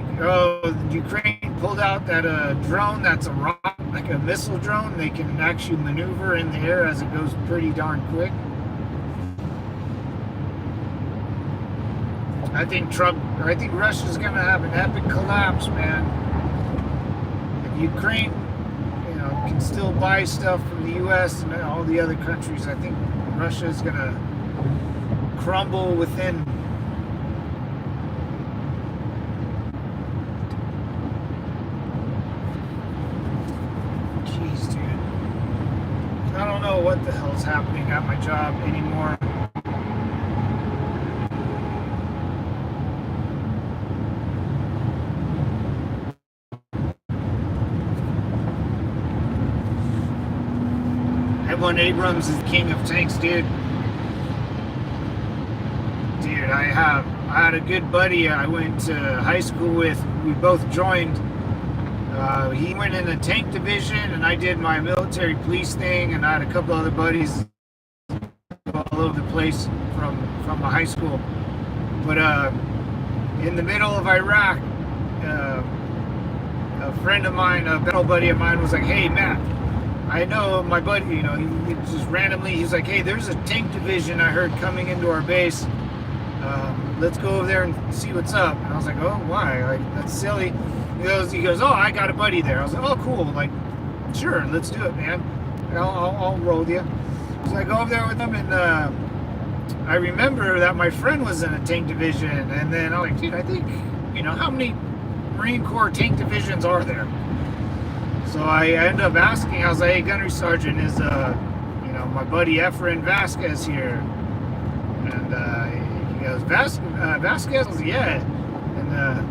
Ukraine pulled out that drone that's a rocket, like a missile drone. They can actually maneuver in the air as it goes pretty darn quick. I think Russia's gonna have an epic collapse, man. If Ukraine, can still buy stuff from the U.S. and all the other countries, I think Russia is gonna crumble within. Jeez, dude. I don't know what the hell's happening at my job anymore. M1 Abrams is the king of tanks, dude. Dude, I had a good buddy I went to high school with. We both joined. He went in the tank division, and I did my military police thing, and I had a couple other buddies all over the place from my high school. But in the middle of Iraq, a friend of mine, a battle buddy of mine, was like, "Hey, Matt, I know my buddy, he just randomly, he's like, hey, there's a tank division I heard coming into our base. Let's go over there and see what's up." And I was like, oh, why? Like, that's silly. He goes, oh, I got a buddy there. I was like, oh, cool. Like, sure, let's do it, man. I'll roll with you. So I go over there with him, and I remember that my friend was in a tank division. And then I'm like, dude, I think, how many Marine Corps tank divisions are there? So I ended up asking, I was like, hey, Gunnery Sergeant, is, my buddy Efren Vasquez here? And he goes, Vasquez? I was like, yeah. And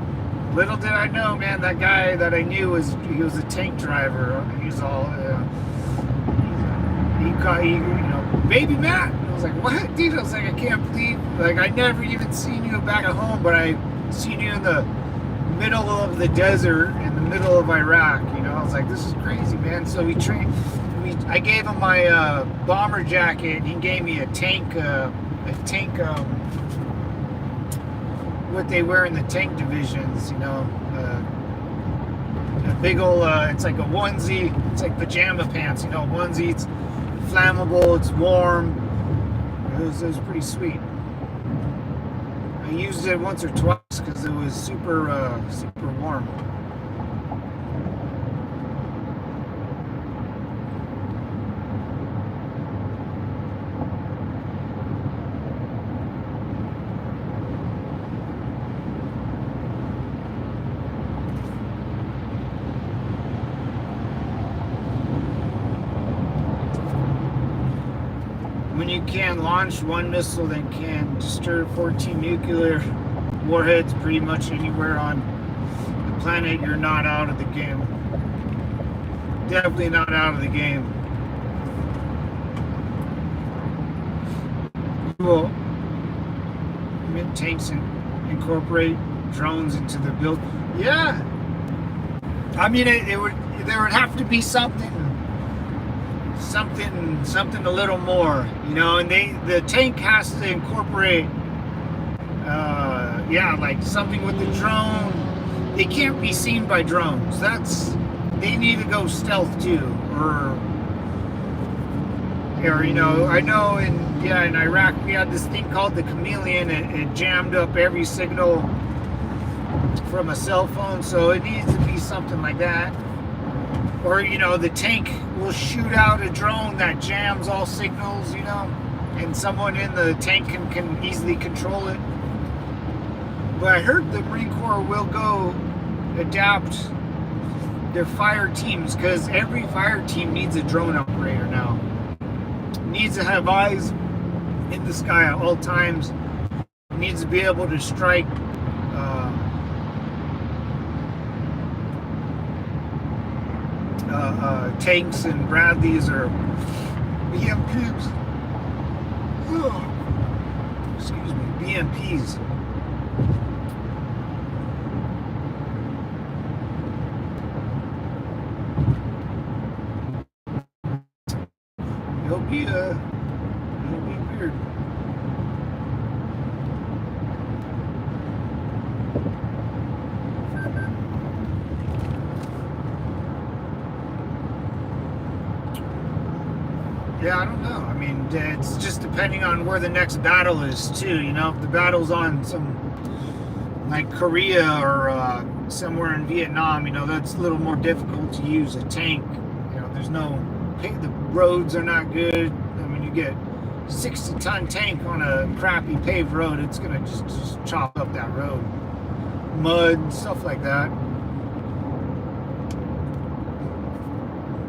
little did I know, man, that guy that I knew was a tank driver. He was all, baby Matt. And I was like, what? Dude, I was like, I can't believe, like, I never even seen you back at home, but I seen you in the middle of the desert in the middle of Iraq. I was like, this is crazy, man. So I gave him my bomber jacket, and he gave me a tank what they wear in the tank divisions, a big old it's like a onesie, it's like pajama pants, onesie. It's flammable, it's warm. It was pretty sweet. I used it once or twice because it was super warm. When you can launch one missile that can disturb 14 nuclear warheads pretty much anywhere on the planet, you're not out of the game. Definitely not out of the game. Well, tanks incorporate drones into the build. Yeah. I mean, there would have to be something a little more, and the tank has to incorporate like something with the drone. They can't be seen by drones. They need to go stealth too, or I know in Iraq we had this thing called the chameleon. It jammed up every signal from a cell phone, so it needs to be something like that. Or, the tank will shoot out a drone that jams all signals, and someone in the tank can easily control it. But I heard the Marine Corps will go adapt their fire teams, because every fire team needs a drone operator now. Needs to have eyes in the sky at all times. Needs to be able to strike tanks and Bradleys or BMPs BMPs. It'll be weird. Yeah, I don't know. I mean, it's just depending on where the next battle is, too. You know, if the battle's on some, like Korea or somewhere in Vietnam, you know, that's a little more difficult to use a tank. You know, the roads are not good. I mean, you get 60-ton tank on a crappy paved road, it's going to just chop up that road. Mud, stuff like that.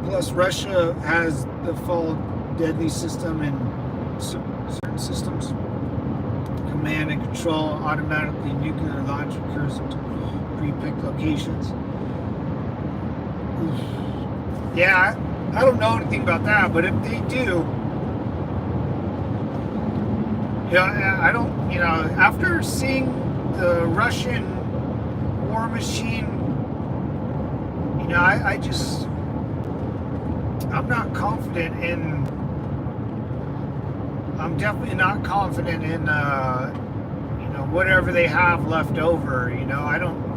Plus, Russia has the fall deadly system and certain systems. Command and control, automatically nuclear launch occurs into pre-picked locations. Yeah, I don't know anything about that, but if they do, I don't, after seeing the Russian war machine, I'm not confident in, I'm definitely not confident in, whatever they have left over, I don't,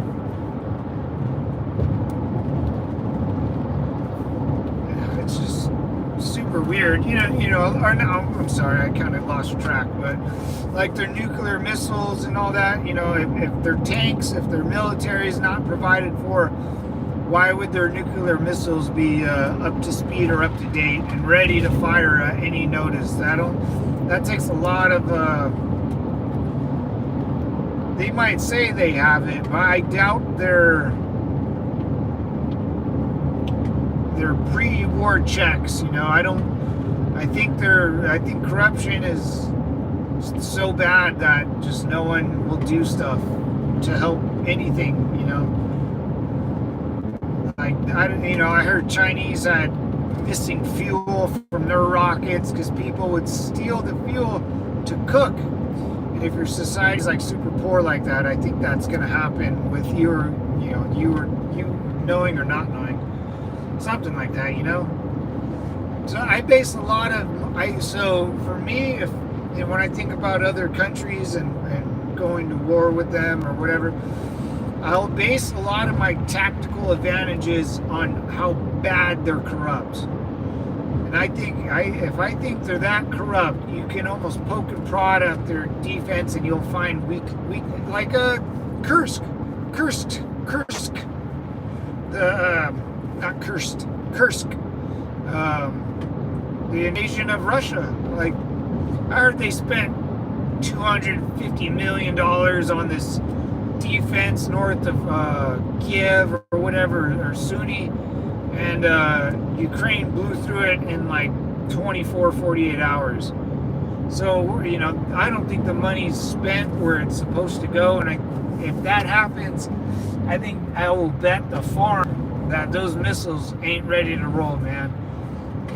it's just super weird, or no, I'm sorry, I kind of lost track, but like their nuclear missiles and all that, if their tanks, if their military is not provided for, why would their nuclear missiles be up to speed or up to date and ready to fire at any notice? That takes a lot of, they might say they have it, but I doubt their pre-war checks, I think corruption is so bad that just no one will do stuff to help anything, I heard Chinese had missing fuel from their rockets because people would steal the fuel to cook. And if your society's like super poor like that, I think that's going to happen with you knowing or not knowing, something like that, So I base a lot of so for me, when I think about other countries and going to war with them or whatever, I'll base a lot of my tactical advantages on how bad they're corrupt. And I think if I think they're that corrupt, you can almost poke and prod at their defense, and you'll find weak, like Kursk, the invasion of Russia. Like, I heard they spent $250 million on this defense north of Kiev or whatever, or Sunni, and Ukraine blew through it in like 48 hours. So, I don't think the money's spent where it's supposed to go, and if that happens, I think I will bet the farm that those missiles ain't ready to roll, man.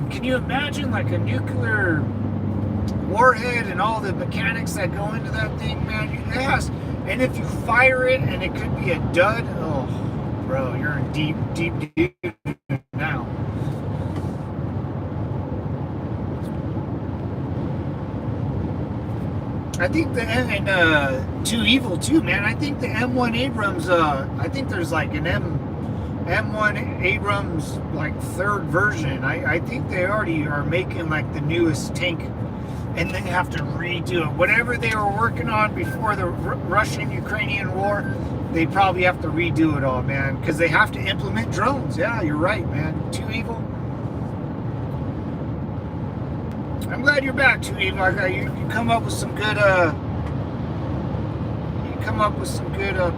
Can you imagine like a nuclear warhead and all the mechanics that go into that thing, man? Yes. And if you fire it and it could be a dud, oh, bro, you're in deep now. I think Too Evil too, man. I think the M1 Abrams, I think there's like an M1 Abrams like third version. I think they already are making like the newest tank, and they have to redo it. Whatever they were working on before the Russian-Ukrainian war, they probably have to redo it all, man, because they have to implement drones. Yeah, you're right, man. Too Evil. I'm glad you're back, Too Evil. You come up with some good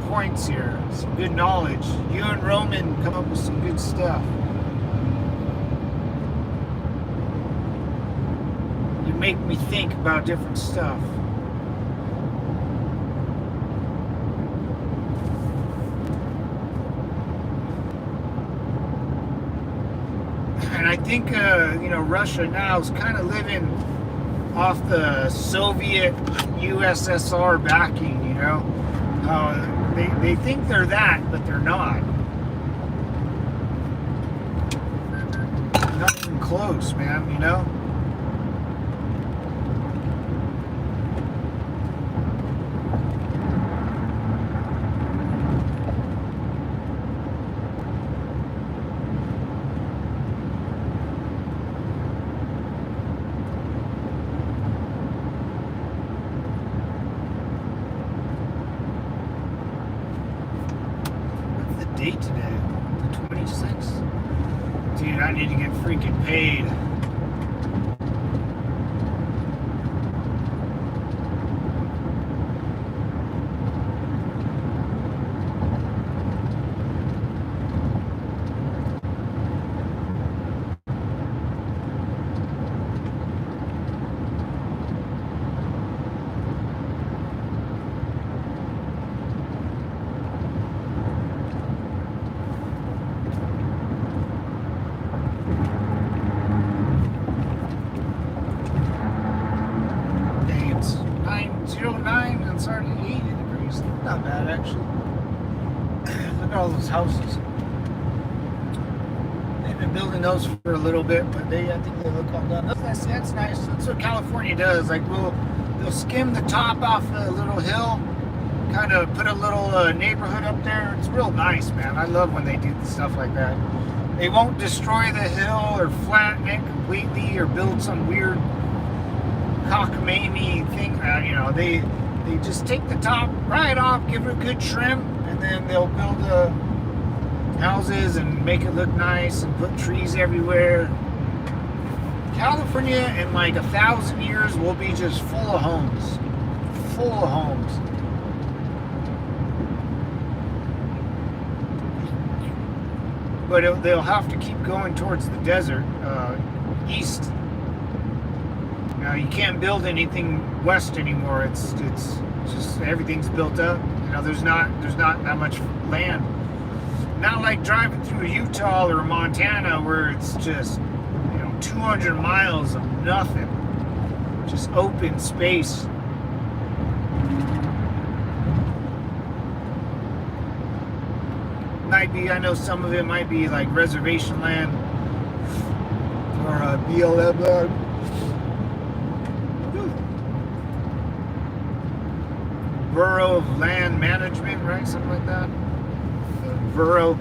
points here, some good knowledge. You and Roman come up with some good stuff. You make me think about different stuff. And I think Russia now is kind of living off the Soviet USSR backing, you know. They think they're that, but they're not. Not even close, man, you know. Date today, the 26th. Dude, I need to get freaking paid. It's 909 and it's already 80 degrees. Not bad, actually. Look at all those houses. They've been building those for a little bit, but I think they look all done. That's nice. That's what California does. Like, they'll skim the top off a little hill, kind of put a little neighborhood up there. It's real nice, man. I love when they do stuff like that. They won't destroy the hill or flatten it completely or build some weird cockamamie thing. You know, they just take the top right off, give it a good trim, and then they'll build houses and make it look nice and put trees everywhere. California in like 1,000 years will be just full of homes. Full of homes. But they'll have to keep going towards the desert, east. Now you can't build anything west anymore. It's just everything's built up. You know, there's not that much land. Not like driving through Utah or Montana where it's just 200 miles of nothing, just open space. Might be, I know some of it might be like reservation land or BLM land. Bureau of Land Management, right? Something like that. Bureau.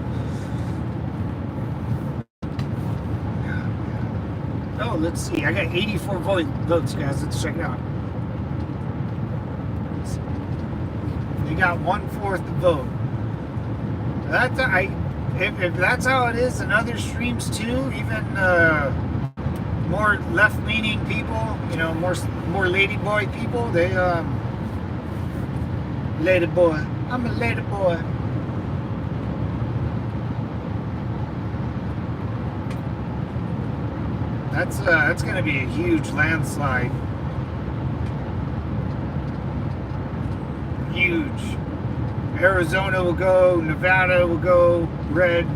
Oh, let's see. I got 84 votes, guys. Let's check it out. They got 1/4 the vote. If that's how it is in other streams too, even more left-leaning people, more ladyboy people, they lady boy. I'm a lady boy. That's gonna be a huge landslide. Huge. Arizona will go, Nevada will go red.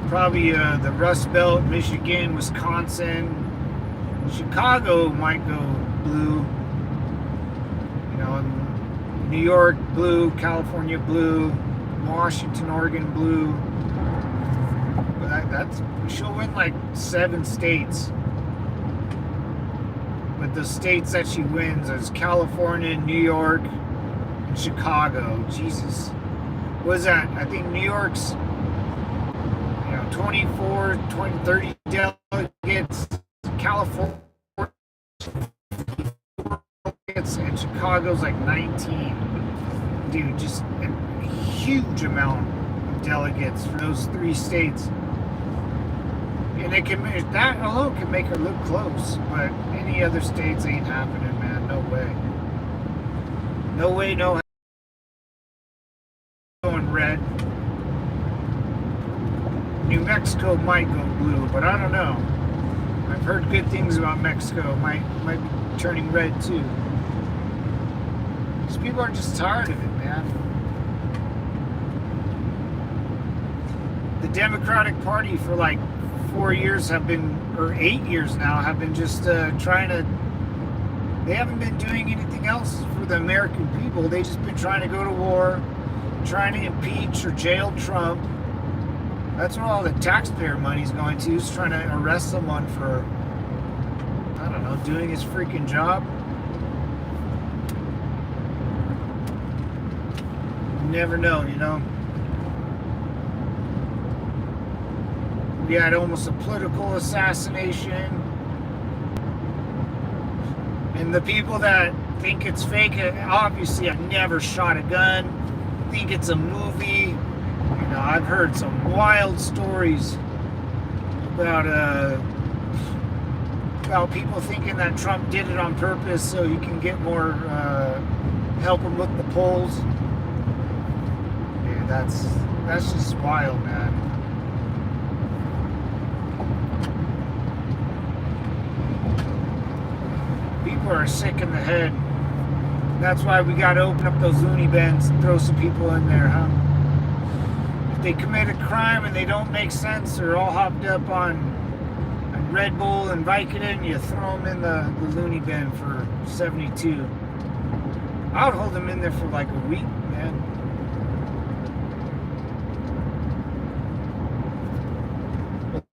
Probably the Rust Belt, Michigan, Wisconsin, Chicago might go blue. New York blue, California blue, Washington, Oregon blue. But she'll win like 7 states. But the states that she wins is California, New York, and Chicago. Jesus. What is that? I think New York's 24, 20, 30 delegates. California and Chicago's like 19. Dude, just a huge amount of delegates for those 3 states. And that alone can make her look close, but any other states ain't happening, man. No way. No way, no how. Going red. New Mexico might go blue, but I don't know. I've heard good things about Mexico. Might be turning red too. These people are just tired of it, man. The Democratic Party for like 4 years or 8 years now have been just trying to They haven't been doing anything else for the American people. They've just been trying to go to war, trying to impeach or jail Trump. That's where all the taxpayer money's going to, is trying to arrest someone for, I don't know, doing his freaking job. You never know, you know. We had almost a political assassination. And the people that think it's fake, obviously have never shot a gun, think it's a movie. You know, I've heard some wild stories about people thinking that Trump did it on purpose so he can get more, help him with the polls. Yeah, that's just wild, man. People are sick in the head. That's why we got to open up those loony bins and throw some people in there, huh? If they commit a crime and they don't make sense, they're all hopped up on Red Bull and Vicodin, you throw them in the loony bin for 72. I would hold them in there for like a week, man.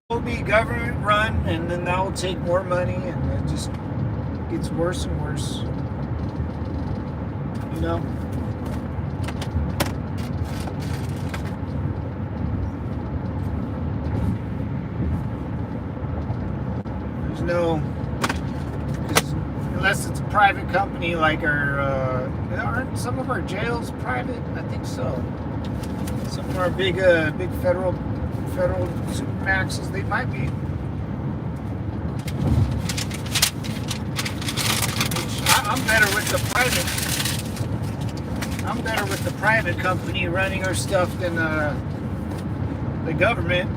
It'll be government run, and then that will take more money, and it just gets worse and worse. You know? There's no, because unless it's a private company like aren't some of our jails private? I think so. Some of our big federal supermaxes, they might be. I'm better with the private company running our stuff than the government.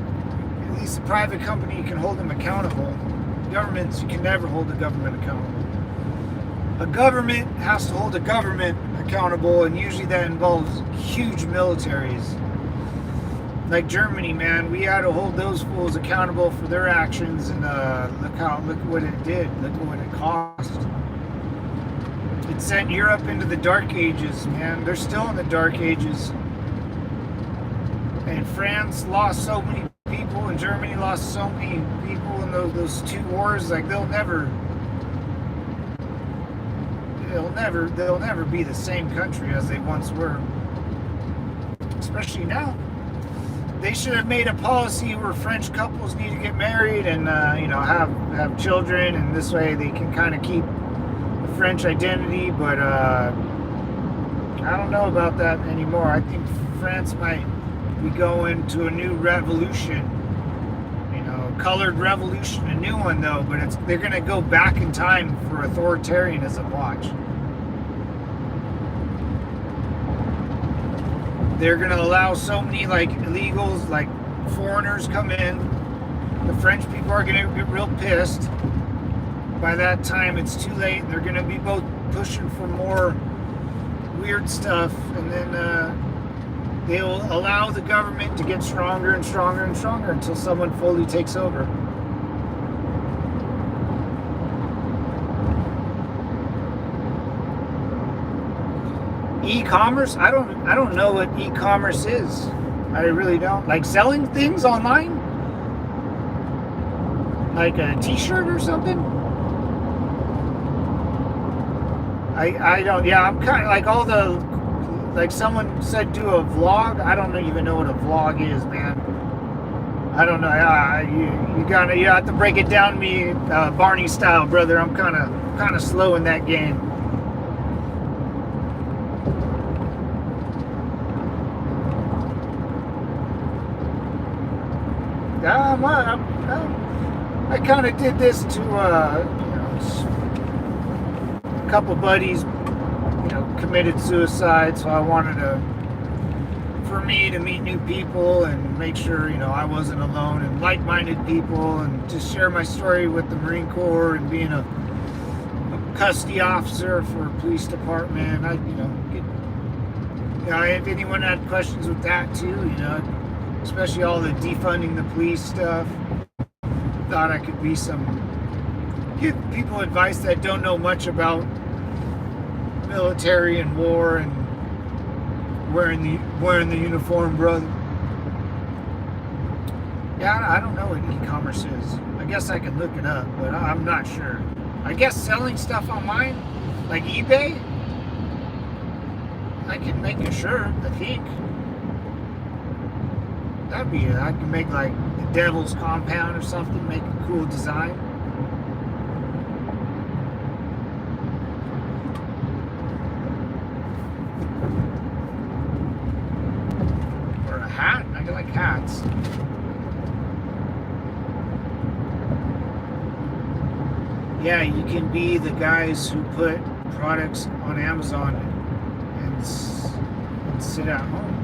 At least the private company can hold them accountable. Governments, you can never hold the government accountable. A government has to hold a government accountable, and usually that involves huge militaries. Like Germany, man, we had to hold those fools accountable for their actions, and look what it did. Look what it cost. It sent Europe into the dark ages, man. They're still in the dark ages. And France lost so many people, and Germany lost so many people in those two wars. Like they'll never be the same country as they once were. Especially now. They should have made a policy where French couples need to get married and have children, and this way they can kind of keep the French identity. But I don't know about that anymore. I think France might be going to a new revolution, colored revolution, a new one though. But they're going to go back in time for authoritarianism. Watch. They're going to allow so many illegals, foreigners come in. The French people are going to get real pissed. By that time, it's too late, and they're going to be both pushing for more weird stuff, and then they'll allow the government to get stronger and stronger and stronger until someone fully takes over. E-commerce? I don't know what e-commerce is. I really don't. Like selling things online? Like a t-shirt or something? I don't, yeah, I'm kind of like all the, like someone said do a vlog. I don't even know what a vlog is, man. I don't know. You have to break it down to me, Barney style, brother. I'm kind of slow in that game. I kind of did this to a couple buddies, committed suicide, so I wanted for me to meet new people and make sure, I wasn't alone, and like-minded people, and just share my story with the Marine Corps and being a custody officer for a police department. If anyone had questions with that too, especially all the defunding the police stuff, thought I could be some give people advice that don't know much about military and war and wearing the uniform, brother. Yeah, I don't know what e-commerce is. I guess I can look it up, but I'm not sure. I guess selling stuff online, like eBay, I can make a shirt, I think. That'd be it. I can make like the Devil's Compound or something, make a cool design. Or a hat. I like hats. Yeah, you can be the guys who put products on Amazon and sit at home.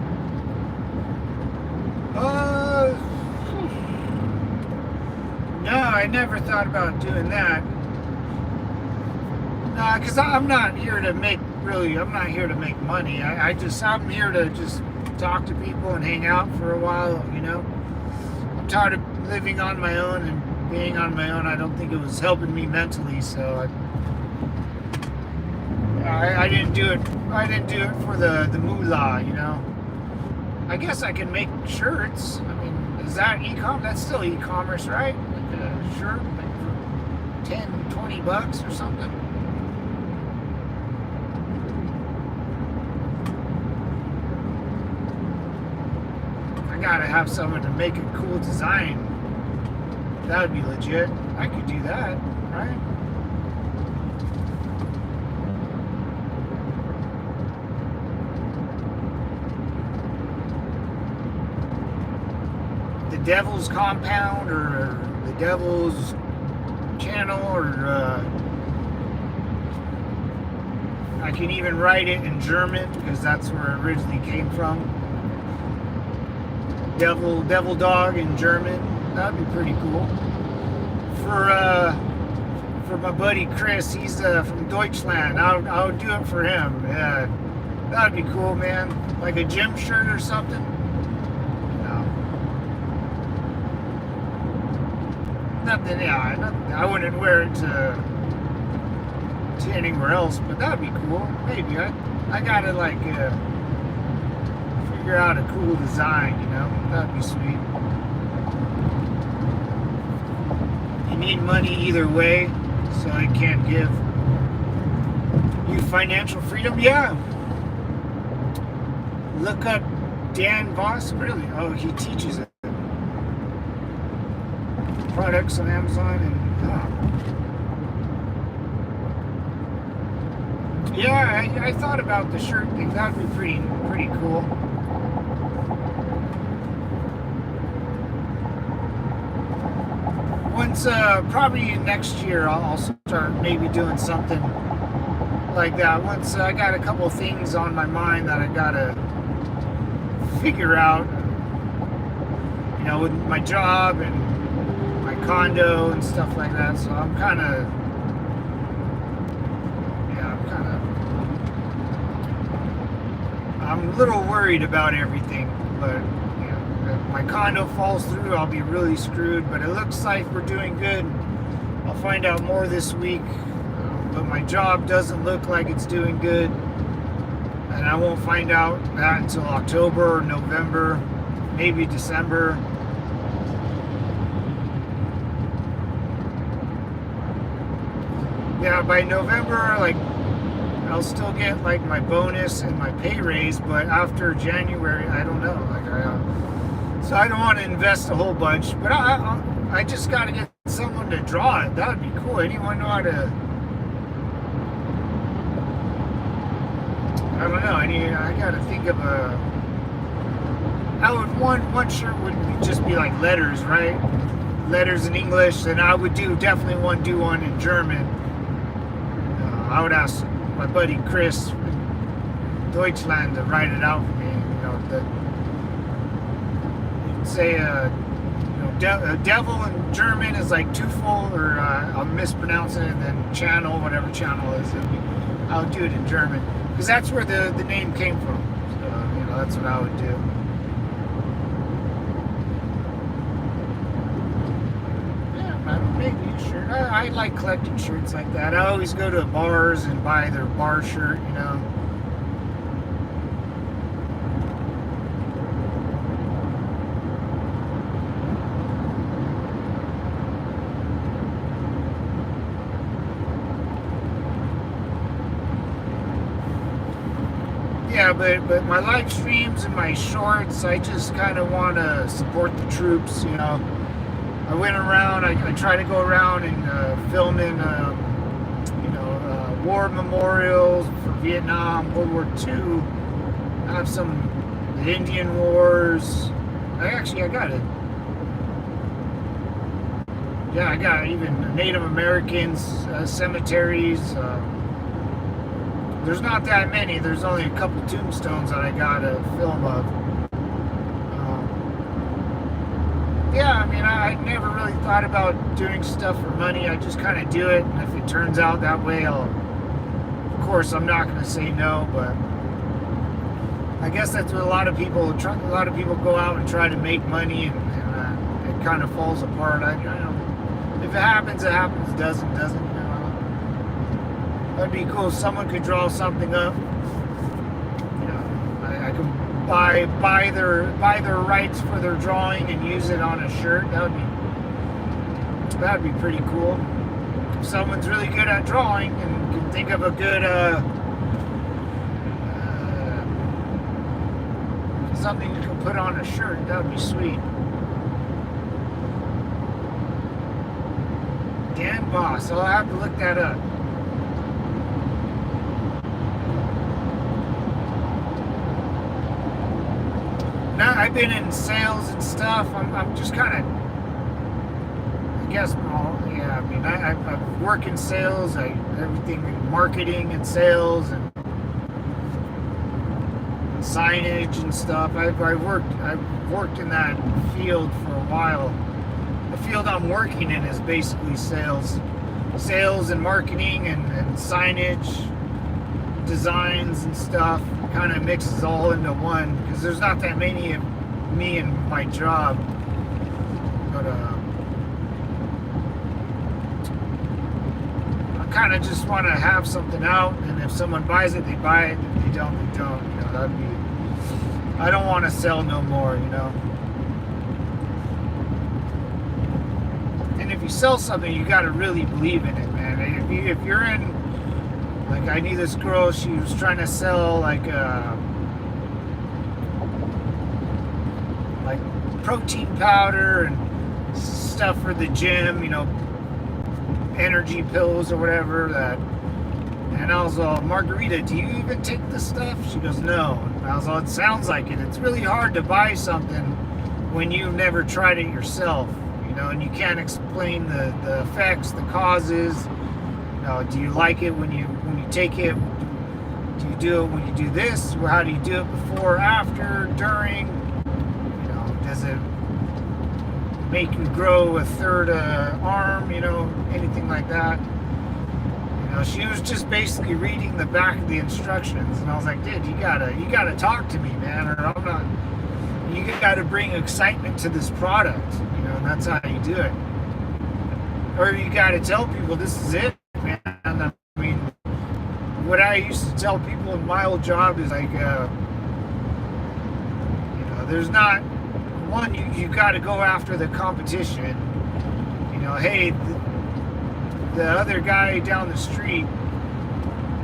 No, I never thought about doing that. No, because I'm not here to make money. I'm here to just talk to people and hang out for a while, you know. I'm tired of living on my own and being on my own. I don't think it was helping me mentally, so I didn't do it. I didn't do it for the moolah, you know. I guess I can make shirts. I mean, is that e-com? That's still e-commerce, right? Like a shirt like for $10-20 or something. I gotta have someone to make a cool design. That would be legit. I could do that, right? The Devil's Compound or the Devil's Channel, or I can even write it in German because that's where it originally came from. Devil Dog in German. That'd be pretty cool. For my buddy Chris, he's from Deutschland. I would do it for him. Yeah, that'd be cool, man. Like a gym shirt or something. Nothing. Yeah, I wouldn't wear it to anywhere else, but that'd be cool. Maybe I gotta like figure out a cool design. You know, that'd be sweet. You need money either way, so it can't give you financial freedom. Yeah. Look up Dan Voss. Really? Oh, he teaches it. Products on Amazon and yeah, I thought about the shirt thing. That'd be pretty cool. Once probably next year I'll start maybe doing something like that. Once I got a couple things on my mind that I gotta figure out, you know, with my job and condo and stuff like that, so I'm a little worried about everything, but you know, if my condo falls through, I'll be really screwed, but it looks like we're doing good. I'll find out more this week, but my job doesn't look like it's doing good, and I won't find out that until October or November, maybe December. Yeah, by November, like, I'll still get like my bonus and my pay raise, but after January, I don't know. Like, so I don't want to invest a whole bunch, but I just got to get someone to draw it. That would be cool. Anyone know how to? I don't know. I got to think of a. I would one shirt would just be like letters, right? Letters in English, and I would definitely do one in German. I would ask my buddy Chris in Deutschland to write it out for me. You know, you'd say, devil in German is like twofold, or I'm mispronouncing it, and then channel, whatever channel is. I would do it in German because that's where the name came from. So, you know, that's what I would do. Maybe, sure. I like collecting shirts like that. I always go to bars and buy their bar shirt, you know. Yeah, but my live streams and my shorts, I just kind of want to support the troops, you know. I went around, I try to go around and film in, you know, war memorials for Vietnam, World War II. I have some the Indian Wars. I got it. Yeah, I got even Native Americans, cemeteries. There's not that many. There's only a couple tombstones that I got a film of. Yeah, I mean, I never really thought about doing stuff for money. I just kind of do it, and if it turns out that way, of course, I'm not going to say no. But I guess that's what a lot of people go out and try to make money, and it kind of falls apart. I don't know. If it happens, it happens. Doesn't. That'd be cool. Someone could draw something up. You know, I could buy their rights for their drawing and use it on a shirt. That'd be pretty cool. If someone's really good at drawing and can think of a good something you can put on a shirt, that would be sweet. Dan Boss. I'll have to look that up. Now, I've been in sales and stuff. I'm just kind of, I guess, yeah, I mean, I work in sales, everything in marketing and sales and signage and stuff. I've worked in that field for a while. The field I'm working in is basically sales and marketing and signage, designs and stuff. Kind of mixes all into one because there's not that many of me in my job. But I kind of just want to have something out, and if someone buys it, they buy it. If they don't, they don't. You know, that'd be. I don't want to sell no more. You know. And if you sell something, you got to really believe in it, man. If you're in, like, I knew this girl, she was trying to sell like protein powder and stuff for the gym, you know, energy pills or whatever that. And I was all, Margarita, do you even take this stuff? She goes, no. And I was all, it sounds like it. It's really hard to buy something when you've never tried it yourself, you know, and you can't explain the effects, the causes. You know, do you like it when you take it? Do you do it when you do this? Or how do you do it before, after, during? You know, does it make you grow a third arm? You know, anything like that? You know, she was just basically reading the back of the instructions, and I was like, dude, you gotta talk to me, man, or I'm not. You gotta bring excitement to this product, you know, and that's how you do it. Or you gotta tell people this is it, man. I mean, what I used to tell people in my old job is like, you know, there's not one. You got to go after the competition. You know, hey, the other guy down the street,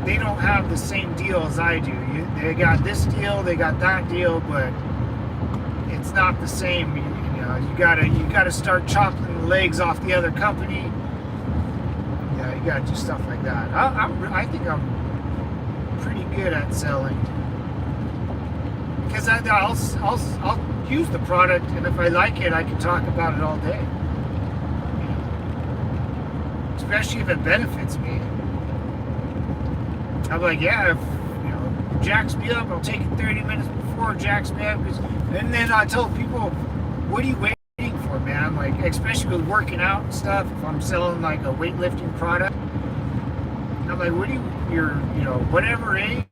they don't have the same deal as I do. They got this deal, they got that deal, but it's not the same. You know, you gotta start chopping the legs off the other company. Yeah, you gotta do stuff like that. I think I'm pretty good at selling because I'll use the product, and if I like it, I can talk about it all day. You know, especially if it benefits me. I'm like, yeah, if you know, jacks me up, I'll take it 30 minutes before it jacks me up, and then I tell people, what are you waiting for, man? Like, especially with working out and stuff. If I'm selling like a weightlifting product, I'm like, what do you're, you know, whatever age,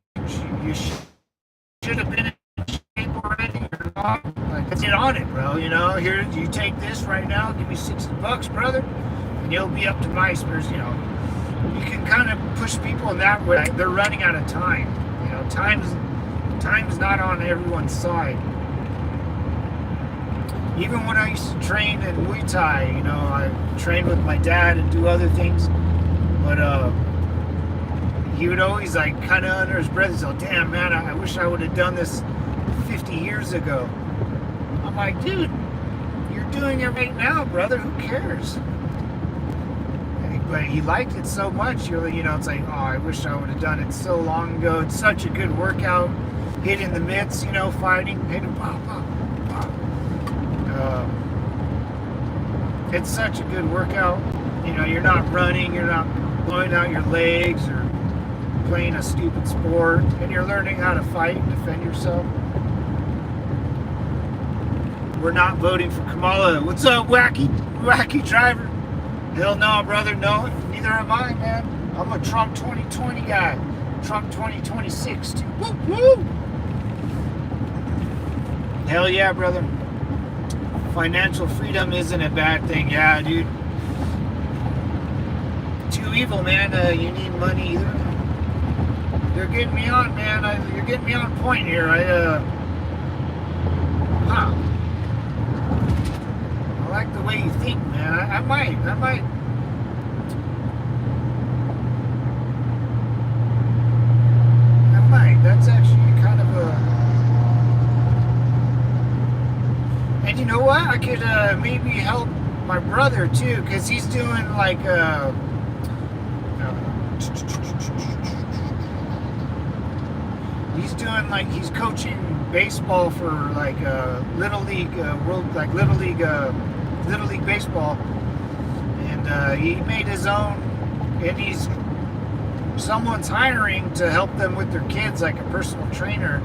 you should have been in shape already. Or not. Like, let's get on it, bro. You know, here, you take this right now, give me $60, brother, and and it'll be up to vice versa. You know, you can kind of push people in that way. They're running out of time. You know, time's not on everyone's side. Even when I used to train in Muay Thai, you know, I trained with my dad and do other things, but he would always like kind of under his breath, he's like, damn man, I wish I would have done this 50 years ago. I'm like, dude, you're doing it right now, brother, who cares? But he liked it so much, you know, it's like, oh, I wish I would have done it so long ago. It's such a good workout, hitting the mitts, you know, fighting, hitting pop, pop, pop. It's such a good workout. You know, you're not running, you're not blowing out your legs or playing a stupid sport, and you're learning how to fight and defend yourself. We're not voting for Kamala. What's up, wacky driver? Hell no, brother, no. Neither am I, man. I'm a Trump 2020 guy. Trump 2026 too. Woo woo! Hell yeah, brother. Financial freedom isn't a bad thing. Yeah, dude. Too evil, man. You need money. You're getting me on, man. You're getting me on point here. I like the way you think, man. I might. That's actually kind of a... And you know what? I could maybe help my brother too, because he's doing like he's coaching baseball for like little league little league baseball, and he made his own, and someone's hiring to help them with their kids, like a personal trainer.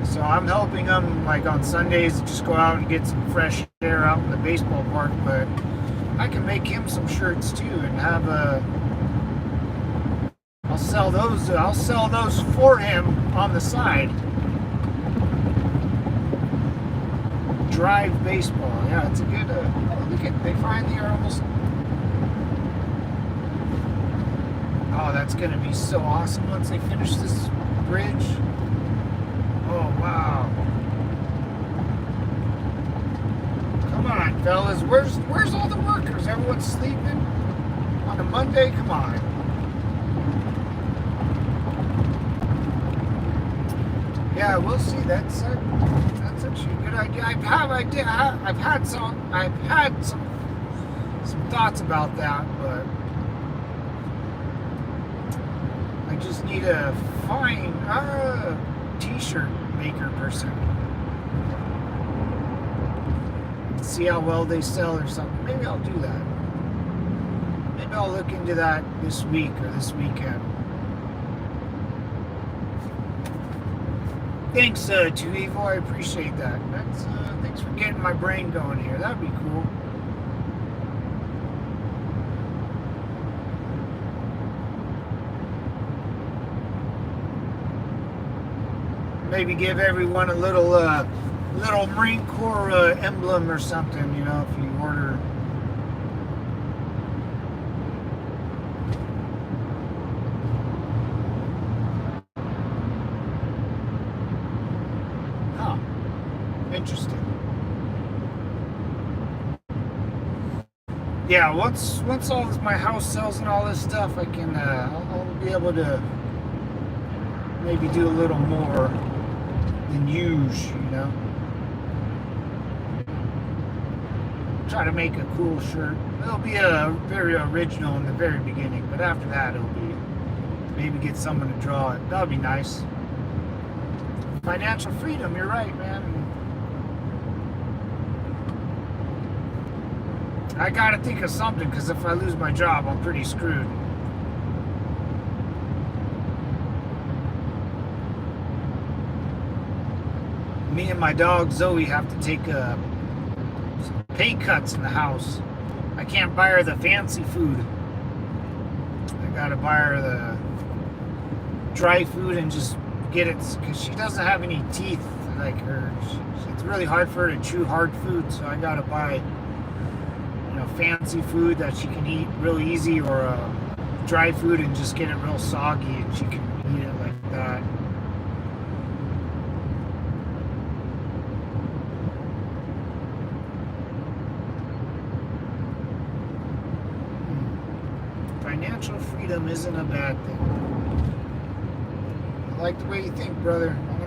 So I'm helping them like on Sundays, just go out and get some fresh air out in the baseball park. But I can make him some shirts too, and have I'll sell those for him on the side. Drive baseball, yeah, it's a good. Look at, they finally are almost. Oh, that's gonna be so awesome once they finish this bridge. Oh, wow. Come on, fellas. Where's all the workers? Everyone's sleeping on a Monday? Come on. Yeah, we'll see. That's actually a good idea. I've had some thoughts about that, but I just need to find t-shirt maker person. See how well they sell or something. Maybe I'll do that. Maybe I'll look into that this week or this weekend. Thanks, Too Evil. I appreciate that. Thanks for getting my brain going here. That'd be cool. Maybe give everyone a little Marine Corps emblem or something, you know, if you order. Huh. Interesting. Yeah, once all this, my house sells and all this stuff, I can I'll be able to maybe do a little more than usual, you know. Try to make a cool shirt. It'll be very original in the very beginning, but after that it'll be maybe get someone to draw it. That'll be nice. Financial freedom, you're right, man. I gotta think of something, because if I lose my job, I'm pretty screwed. Me and my dog Zoe have to take some pay cuts in the house. I can't buy her the fancy food. I gotta buy her the dry food and just get it, because she doesn't have any teeth like her. It's really hard for her to chew hard food, so I gotta buy fancy food that she can eat real easy, or dry food and just get it real soggy and she can eat it like that. Financial freedom isn't a bad thing. I like the way you think, brother. I'm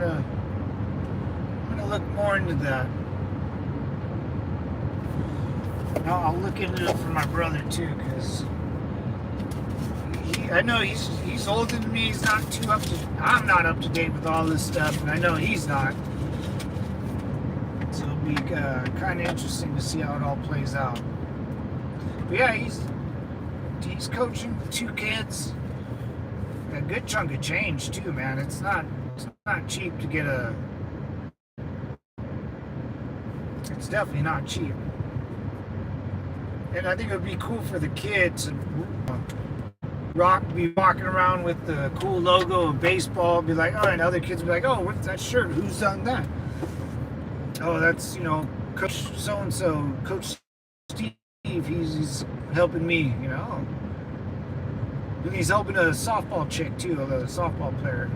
gonna look more into that. I'll look into it for my brother too, because I know he's older than me. He's not too up to. I'm not up to date with all this stuff, and I know he's not. So it'll be kind of interesting to see how it all plays out. But yeah, he's coaching 2 kids. A good chunk of change too, man. It's not cheap to get a. It's definitely not cheap. And I think it would be cool for the kids to be walking around with the cool logo of baseball, be like, oh, and other kids be like, oh, what's that shirt? Who's done that? Oh, that's, Coach so-and-so, Coach Steve, he's helping me, And he's helping a softball chick, too, a softball player.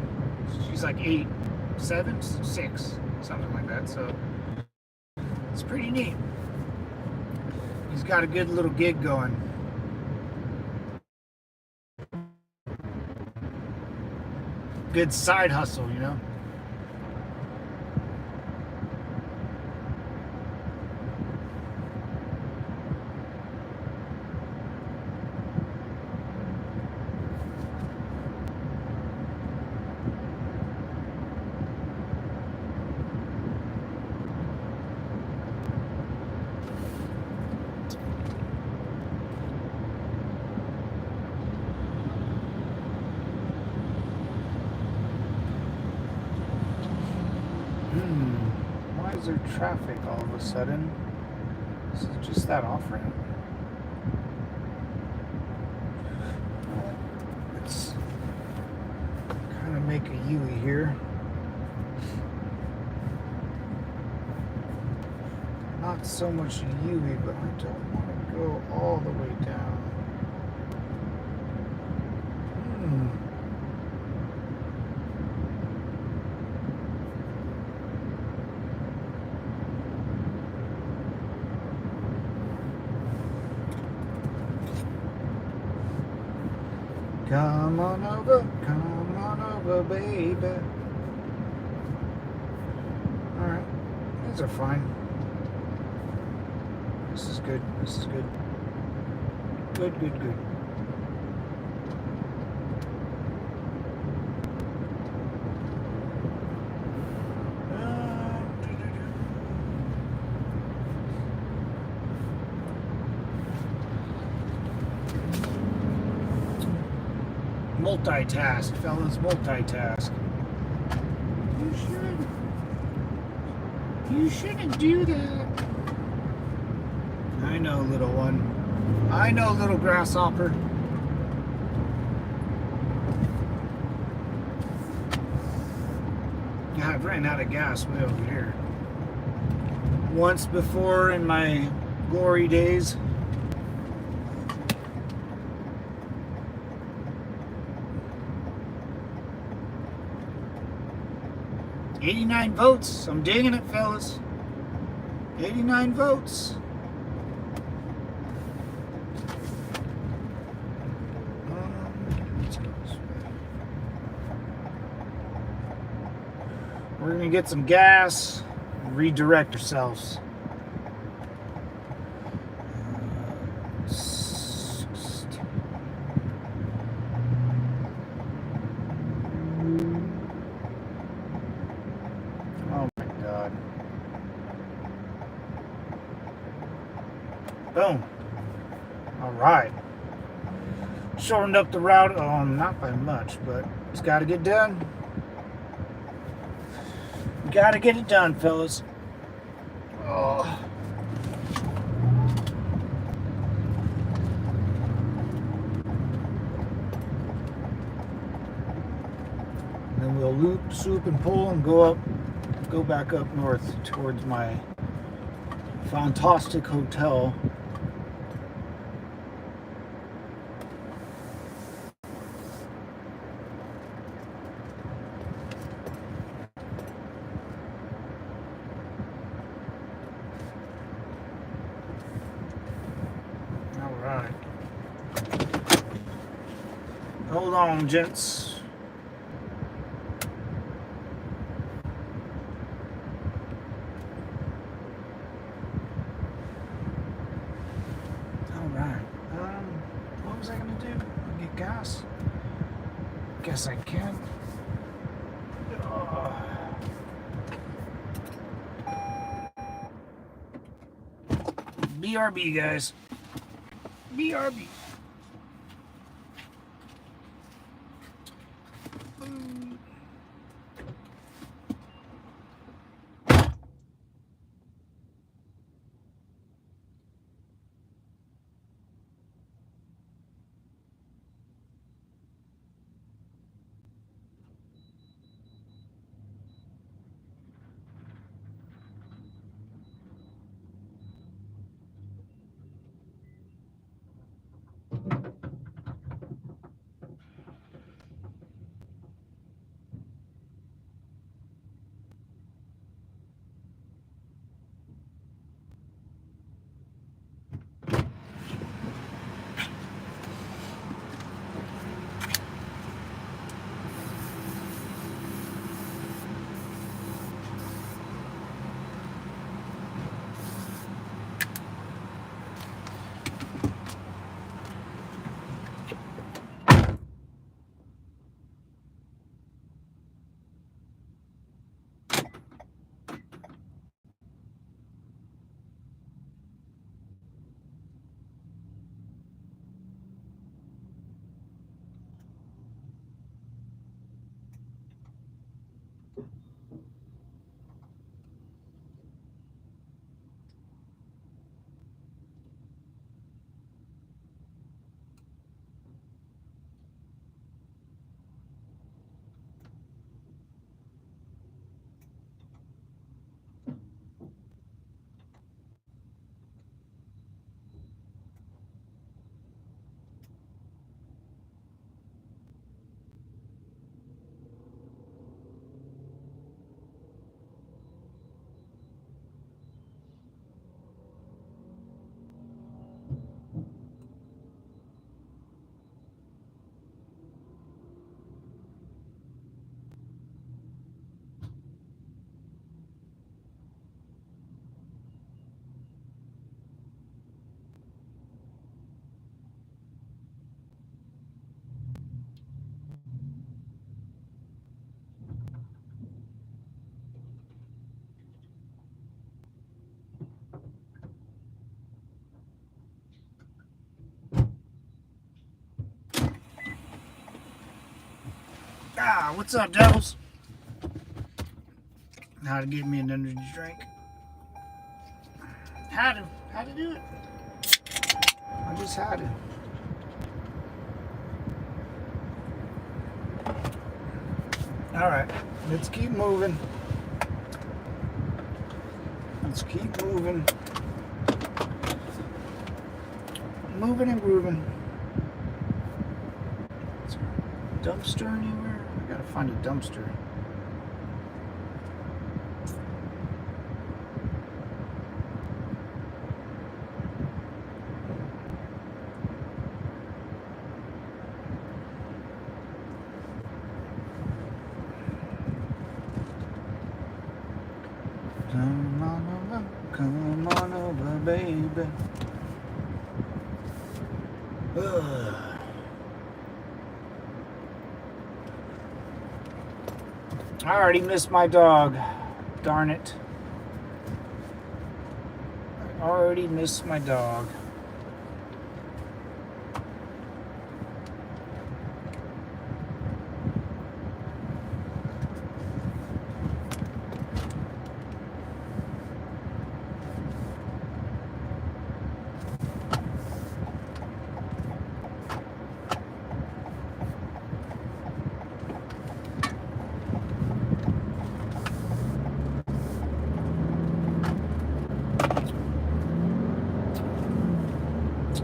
She's like 8, 7, 6, something like that, so it's pretty neat. He's got a good little gig going. Good side hustle, Why is there traffic all of a sudden? Is it just that off-ramp? Let's kind of make a U here. Not so much a U, but I don't want to go all the way down. Come on over, baby. Alright, these are fine. This is good, Good. Multitask, fellas, multitask. You shouldn't do that. I know, little one. I know, little grasshopper. Yeah, I've ran out of gas way over here. Once before in my glory days. $89 votes. I'm digging it, fellas. 89 votes. Let's go this way. We're going to get some gas and redirect ourselves. Boom. Alright. Shortened up the route, not by much, but it's got to get done. Got to get it done, fellas. Oh. Then we'll loop, swoop, and pull and go back up north towards my fantastic hotel. Hold on, gents. All right. What was I gonna do? Get gas? Guess I can. BRB, guys. BRB. Ah, what's up, devils? How to get me an energy drink. How to do it. I just had it. All right, let's keep moving. Let's keep moving. Moving and grooving. Is there a dumpster anywhere? I gotta find a dumpster. Come on over, baby. Ugh. I already missed my dog. Darn it. I already missed my dog.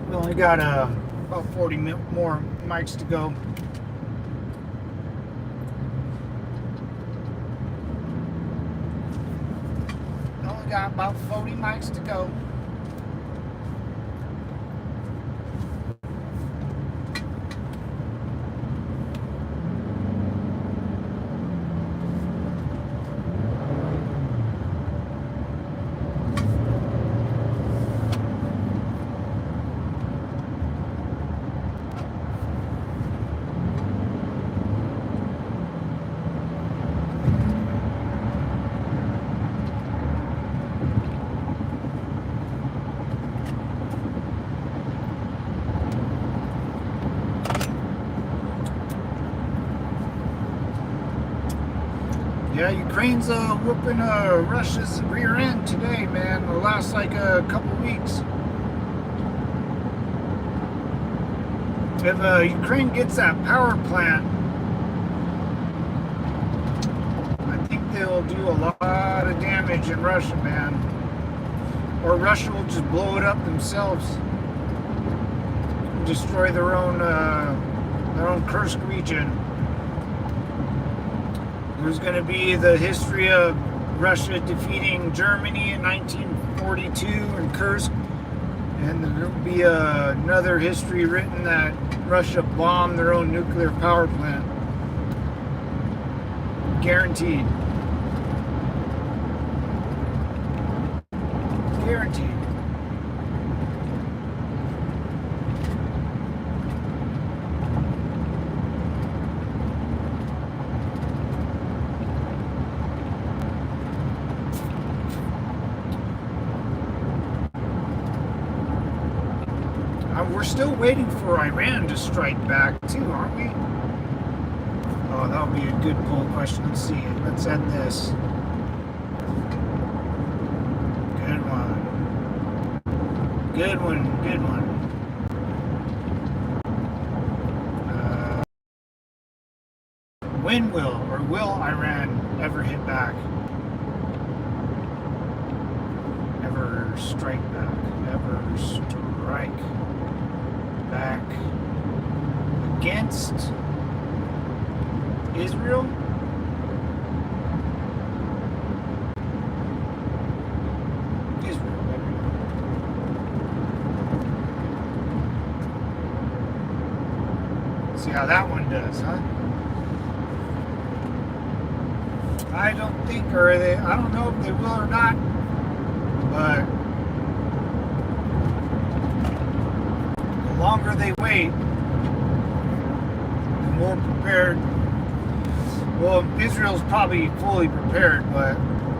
We only got about 40 more mics to go. Only got about 40 mics to go. Yeah, Ukraine's whooping Russia's rear end today, man. It'll last like a couple weeks. If Ukraine gets that power plant, I think they'll do a lot of damage in Russia, man. Or Russia will just blow it up themselves, destroy their own Kursk region. There's going to be the history of Russia defeating Germany in 1942 in Kursk, and there will be another history written that Russia bombed their own nuclear power plant. Guaranteed. Guaranteed. We're still waiting for Iran to strike back too, aren't we? Oh, that'll be a good poll question. Let's see. Let's end this. Good one. Good one. Good one. When will Iran ever hit back? Ever strike back? Ever strike back against Israel? Israel, there we go. See how that one does, huh? I don't think, I don't know if they will or not, but the longer they wait, the more prepared. Well, Israel's probably fully prepared, but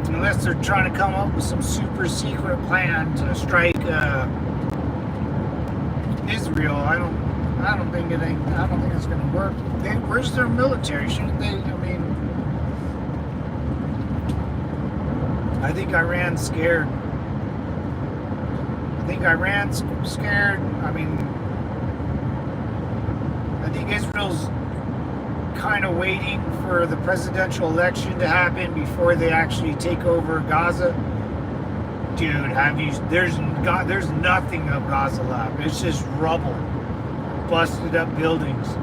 unless they're trying to come up with some super secret plan to strike Israel, I don't think it's going to work. Where's their military? Shouldn't they? I mean, I think Iran's scared. I mean, I think Israel's kind of waiting for the presidential election to happen before they actually take over Gaza. Dude, there's nothing of Gaza left. It's just rubble, busted up buildings.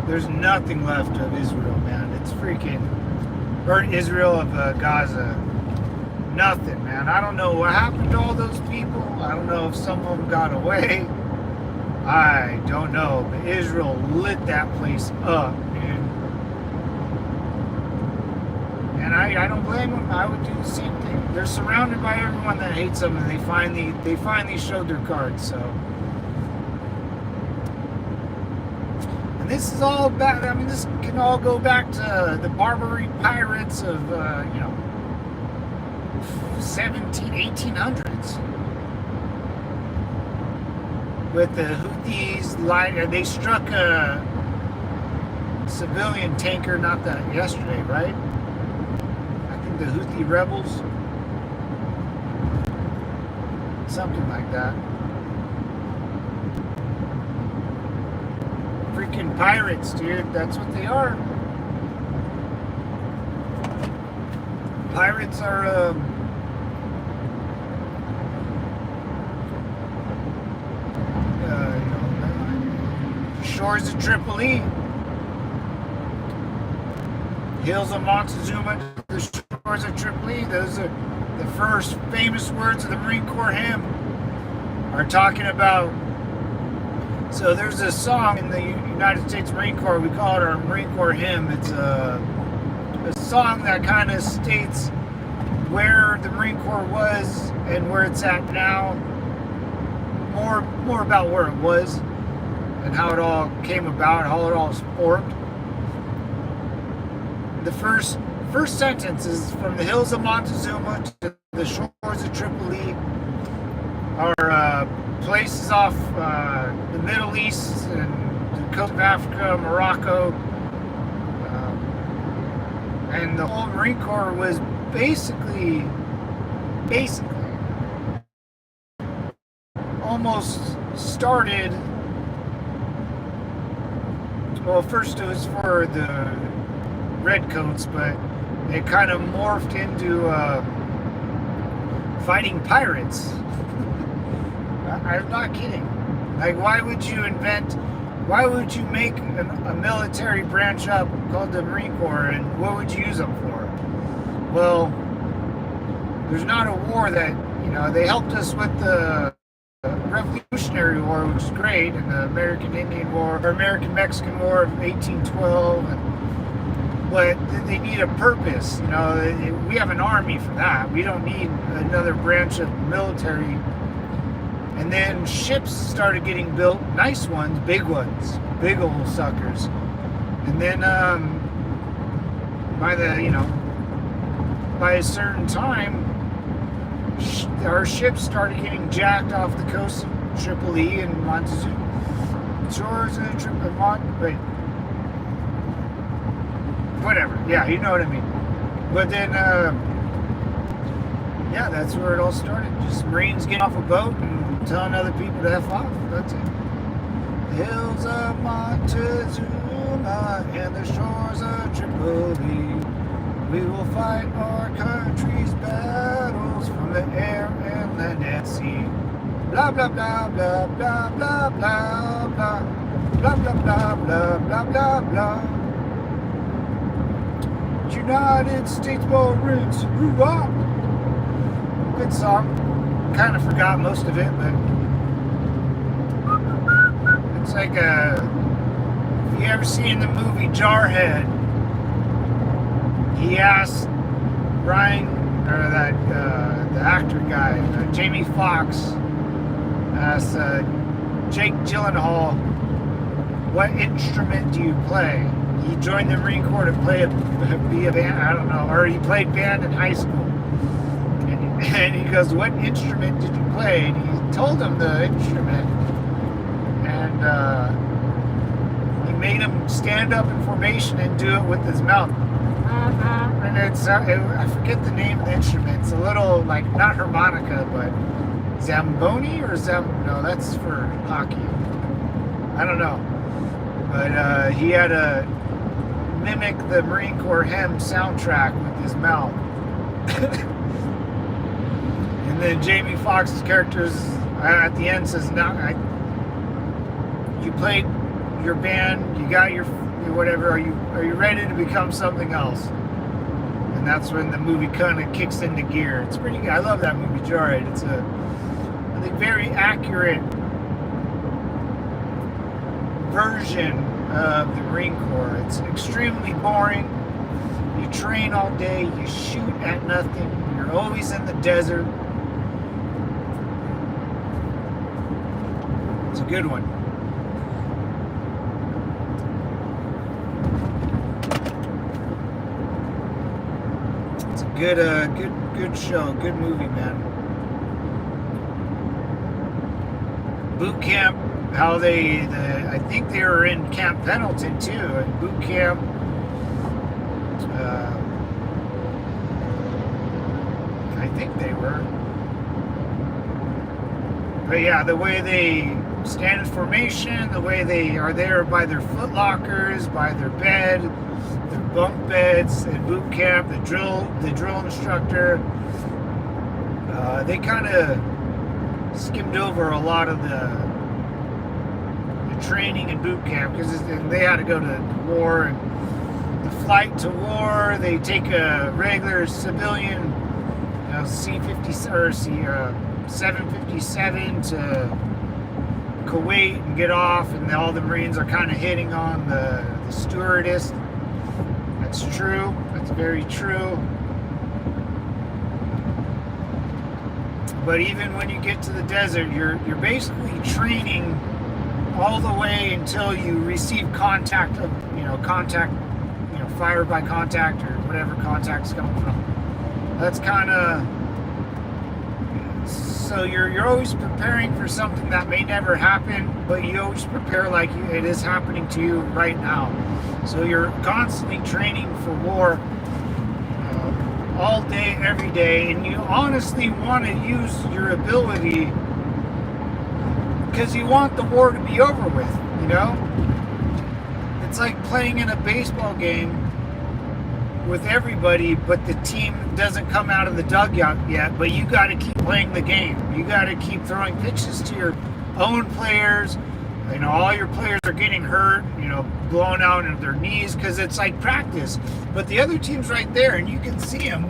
There's nothing left of Israel, man. It's freaking, or Israel of Gaza. Nothing, man. I don't know what happened to all those people. I don't know if some of them got away. I don't know, but Israel lit that place up, dude. And I don't blame them. I would do the same thing. They're surrounded by everyone that hates them, and they finally showed their cards. So, and this is all back. I mean, this can all go back to the Barbary pirates of 1800s. With the Houthis, they struck a civilian tanker, not that yesterday, right? I think the Houthi rebels, something like that. Freaking pirates, dude. That's what they are. Pirates are shores of Tripoli, hills of Montezuma, the shores of Tripoli. Those are the first famous words of the Marine Corps hymn, are talking about. So there's a song in the United States Marine Corps, we call it our Marine Corps hymn. It's a song that kind of states where the Marine Corps was and where it's at now. More about where it was and how it all came about, how it all formed. The first sentence is, from the hills of Montezuma to the shores of Tripoli, are places off the Middle East and the coast of Africa, Morocco, And the whole Marine Corps was basically almost started, well, first it was for the redcoats, but it kind of morphed into fighting pirates. I'm not kidding. Like, why would you make a military branch up called the Marine Corps, and what would you use them for? Well, there's not a war that, they helped us with the Revolutionary War, which is great, and the American Indian War, or American Mexican War of 1812, but they need a purpose. We have an army for that. We don't need another branch of military. And then ships started getting built, nice ones, big old suckers. And then by a certain time, our ships started getting jacked off the coast of Tripoli and Montezuma. Whatever. Yeah, you know what I mean. But then, that's where it all started. Just Marines getting off a boat and telling other people to F off. That's it. The hills of Montezuma and the shores of Tripoli. We will fight our country's battles from the air and land and sea. Blah, blah, blah, blah, blah, blah, blah, blah. Blah, blah, blah, blah, blah, blah, blah. United States Marines, hoorah! Good song. Kind of forgot most of it, but it's like if you ever seen the movie Jarhead, he asked Ryan, or the actor guy, Jamie Foxx, asked Jake Gyllenhaal, what instrument do you play? He joined the Marine Corps to be a band, I don't know, or he played band in high school. And he goes, what instrument did you play? And he told him the instrument. And he made him stand up in formation and do it with his mouth. And I forget the name of the instrument. It's a little, like, not harmonica, but Zamboni or no, that's for hockey. I don't know. But he had to mimic the Marine Corps hymn soundtrack with his mouth. And then Jamie Foxx's characters at the end says, "No, you played your band, you got your whatever. Are you ready to become something else?" And that's when the movie kind of kicks into gear. It's pretty good. I love that movie, Jarhead. It's I think, very accurate version of the Marine Corps. It's extremely boring. You train all day, you shoot at nothing, you're always in the desert. It's a good one. It's a good show, good movie, man. Boot camp, how I think they were in Camp Pendleton too, and boot camp. I think they were. But yeah, the way they stand in formation, the way they are there by their foot lockers, by their bed, their bunk beds at boot camp, the drill instructor, they kind of skimmed over a lot of the training in boot camp because they had to go to war, and the flight to war, they take a regular civilian C-50 or C-757 to Kuwait and get off, and all the Marines are kind of hitting on the stewardess. That's true. That's very true. But even when you get to the desert, you're basically training all the way until you receive contact, fire by contact, or whatever contact's coming from. That's kind of, so you're always preparing for something that may never happen, but you always prepare like it is happening to you right now. So you're constantly training for war, all day, every day, and you honestly want to use your ability because you want the war to be over with, you know? It's like playing in a baseball game with everybody, but the team doesn't come out of the dugout yet, but you got to keep playing the game. You got to keep throwing pitches to your own players. You know, all your players are getting hurt, you know, blown out of their knees because it's like practice. But the other team's right there, and you can see them.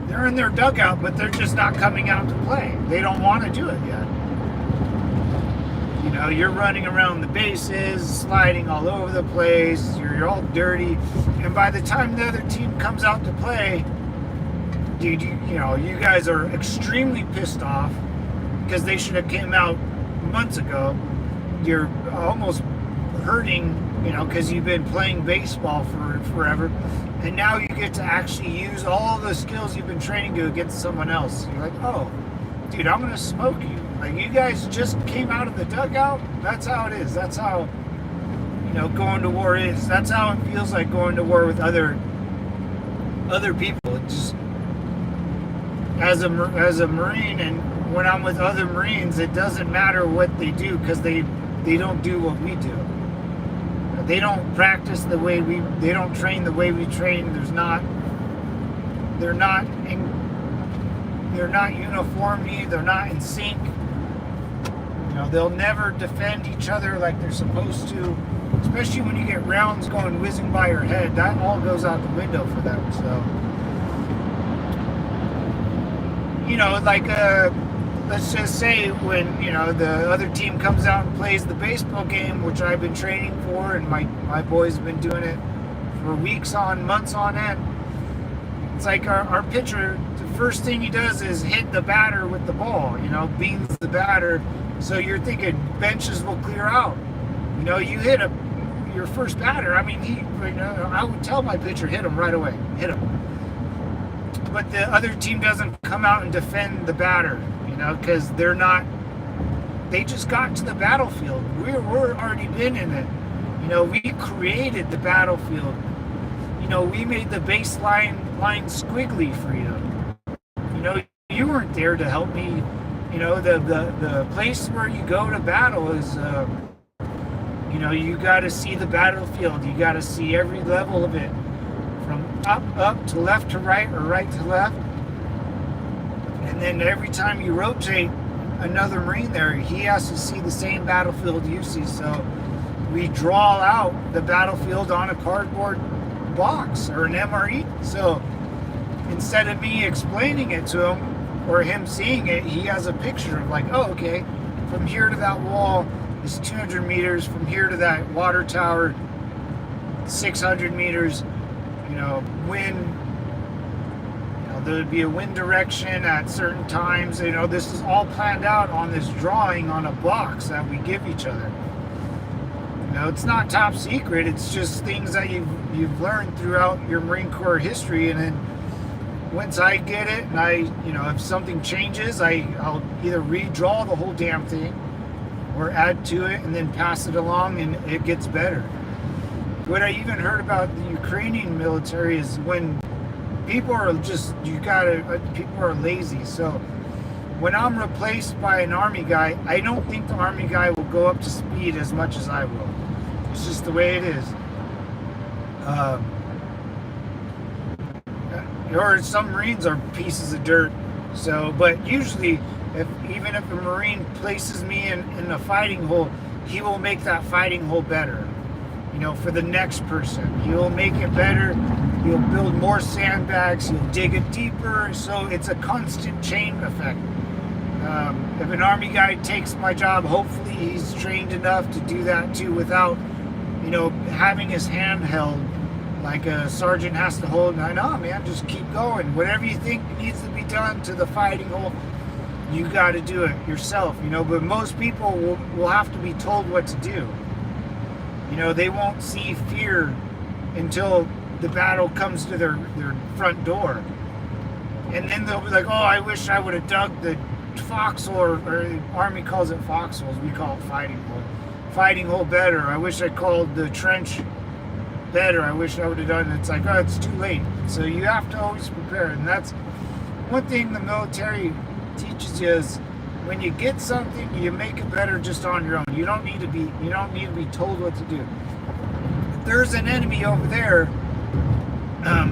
They're in their dugout, but they're just not coming out to play. They don't want to do it yet. You know, you're running around the bases, sliding all over the place. You're all dirty. And by the time the other team comes out to play, dude, you know, you guys are extremely pissed off because they should have came out months ago. You're almost hurting, you know, because you've been playing baseball for forever, and now you get to actually use all the skills you've been training to against someone else. You're like, oh, dude, I'm gonna smoke you. Like, you guys just came out of the dugout. That's how it is. That's how, you know, going to war is. That's how it feels like going to war with other people. It just, as a Marine, and when I'm with other Marines, it doesn't matter what they do because they don't do what we do. They don't practice the way they don't train the way we train. They're not uniformly, they're not in sync. You know, they'll never defend each other like they're supposed to, especially when you get rounds going whizzing by your head. That all goes out the window for them. So, you know, like let's just say when, you know, the other team comes out and plays the baseball game, which I've been training for, and my boys have been doing it for weeks on, months on end. It's like our pitcher, the first thing he does is hit the batter with the ball, you know, beans the batter. So you're thinking benches will clear out. You know, you hit your first batter. I mean, I would tell my pitcher, hit him right away, hit him. But the other team doesn't come out and defend the batter, you know, because they just got to the battlefield. We're already been in it. You know, we created the battlefield. You know, we made the baseline line squiggly for you. You know, you weren't there to help me. You know, the place where you go to battle is, you know, you got to see the battlefield. You got to see every level of it. From up to left to right, or right to left. And then every time you rotate another Marine there, he has to see the same battlefield you see. So we draw out the battlefield on a cardboard box or an MRE. So instead of me explaining it to him or him seeing it, he has a picture of like, oh, okay, from here to that wall is 200 meters, from here to that water tower, 600 meters. You know, wind, you know, there would be a wind direction at certain times. You know, this is all planned out on this drawing on a box that we give each other. You know, it's not top secret. It's just things that you've learned throughout your Marine Corps history. And then once I get it, and you know, if something changes, I'll either redraw the whole damn thing or add to it and then pass it along, and it gets better. What I even heard about the Ukrainian military is when people are just, people are lazy. So when I'm replaced by an Army guy, I don't think the Army guy will go up to speed as much as I will. It's just the way it is. Or some Marines are pieces of dirt. So, but usually, even if a Marine places me in a fighting hole, he will make that fighting hole better. You know, for the next person. He'll make it better. He'll build more sandbags. He'll dig it deeper. So it's a constant chain effect. If an Army guy takes my job, hopefully he's trained enough to do that too without, you know, having his hand held like a sergeant has to hold. And I know, man, just keep going. Whatever you think needs to be done to the fighting hole, you got to do it yourself, you know. But most people will have to be told what to do. You know, they won't see fear until the battle comes to their front door. And then they'll be like, oh, I wish I would have dug the foxhole, or the Army calls it foxholes, we call it fighting hole better. I wish I called the trench better. I wish I would have done it. It's like, oh, it's too late. So you have to always prepare. And that's one thing the military teaches you is when you get something, you make it better just on your own. You don't need to be told what to do. If there's an enemy over there,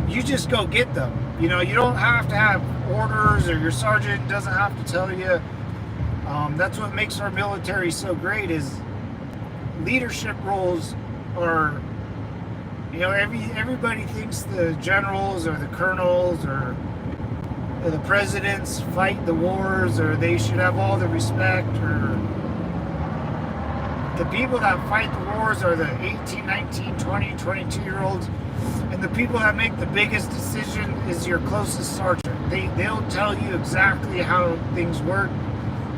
you just go get them. You don't have to have orders, or your sergeant doesn't have to tell you. That's what makes our military so great, is leadership roles are, everybody thinks the generals or the colonels or the presidents fight the wars, or they should have all the respect, or the people that fight the wars are the 18, 19, 20, 22-year-olds, and the people that make the biggest decision is your closest sergeant. They'll tell you exactly how things work.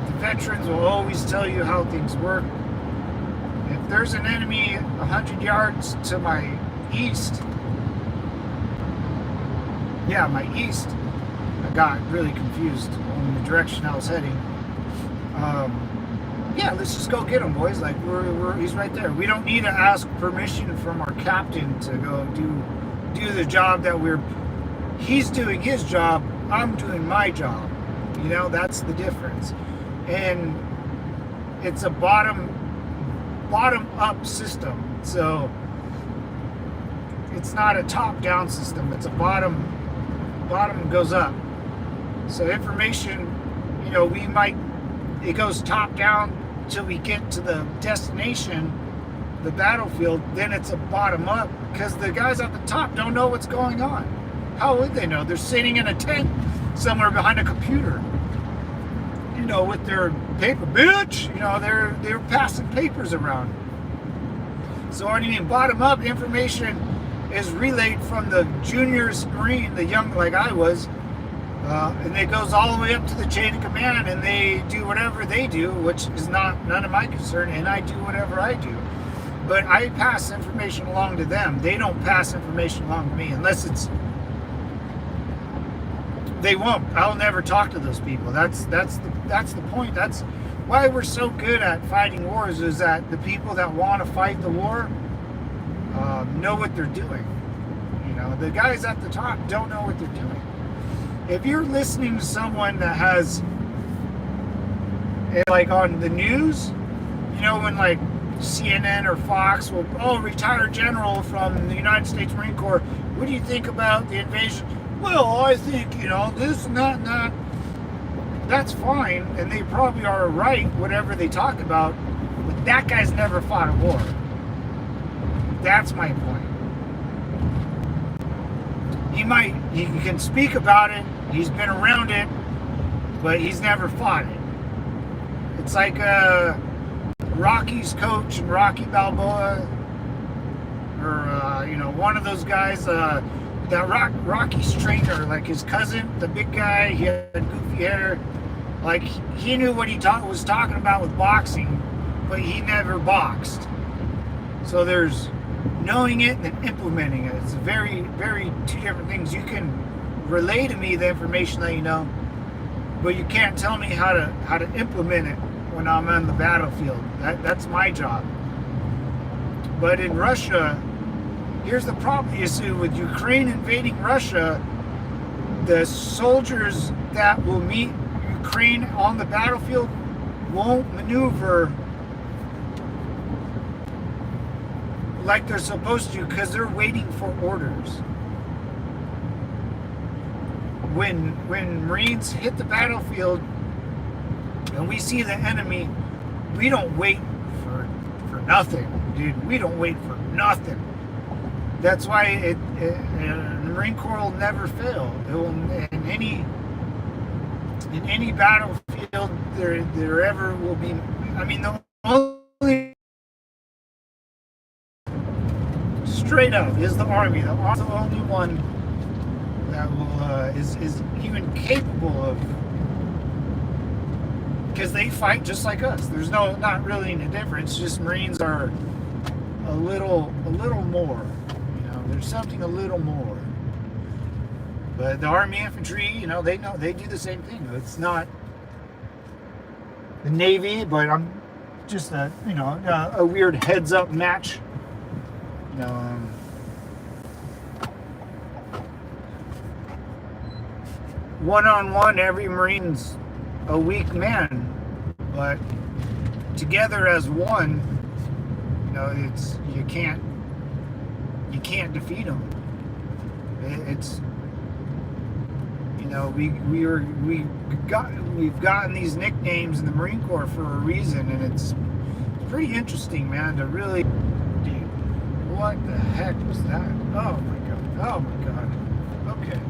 The veterans will always tell you how things work. If there's an enemy 100 yards to my east, I got really confused on the direction I was heading. Let's just go get him, boys. Like, he's right there. We don't need to ask permission from our captain to go do the job that he's doing his job, I'm doing my job. That's the difference. And it's a bottom up system. So it's not a top down system. It's a bottom goes up. So information, it goes top down till we get to the destination, the battlefield. Then it's a bottom up, because the guys at the top don't know what's going on. How would they know? They're sitting in a tent somewhere behind a computer, with their paper, bitch. They're passing papers around. So bottom up information is relayed from the juniors Marine, the young, like I was, and it goes all the way up to the chain of command, and they do whatever they do, which is none of my concern, and I do whatever I do. But I pass information along to them. They don't pass information along to me unless they won't. I'll never talk to those people. That's the point. That's why we're so good at fighting wars, is that the people that want to fight the war know what they're doing. The guys at the top don't know what they're doing. If you're listening to someone that has, like on the news, when like CNN or Fox will, retired general from the United States Marine Corps, what do you think about the invasion? Well, I think, this and that and that. That's fine, and they probably are right, whatever they talk about, but that guy's never fought a war. That's my point. He can speak about it, he's been around it, but he's never fought it. It's like Rocky's coach and Rocky Balboa, or one of those guys, that Rocky's trainer, like his cousin, the big guy, he had goofy hair. Like, he knew what he was talking about with boxing, but he never boxed. So there's knowing it and implementing it. It's very, very two different things. You can relay to me the information that you know, but you can't tell me how to implement it when I'm on the battlefield. That's my job. But in Russia, here's the problem you see with Ukraine invading Russia. The soldiers that will meet Ukraine on the battlefield won't maneuver like they're supposed to, because they're waiting for orders. When Marines hit the battlefield and we see the enemy, we don't wait for nothing, dude. We don't wait for nothing. That's why the Marine Corps will never fail. It will, in any battlefield there ever will be. The only straight up is the Army. The Army's the only one that will is even capable of, because they fight just like us. There's not really any difference. Just Marines are a little more. There's something a little more. But the Army infantry, they do the same thing. It's not the Navy, but I'm just a weird heads up match. one-on-one, every Marine's a weak man, but together as one, it's you can't defeat them. It's we've gotten these nicknames in the Marine Corps for a reason, and it's pretty interesting, man, to really, dude, what the heck was that? Oh my god. Okay,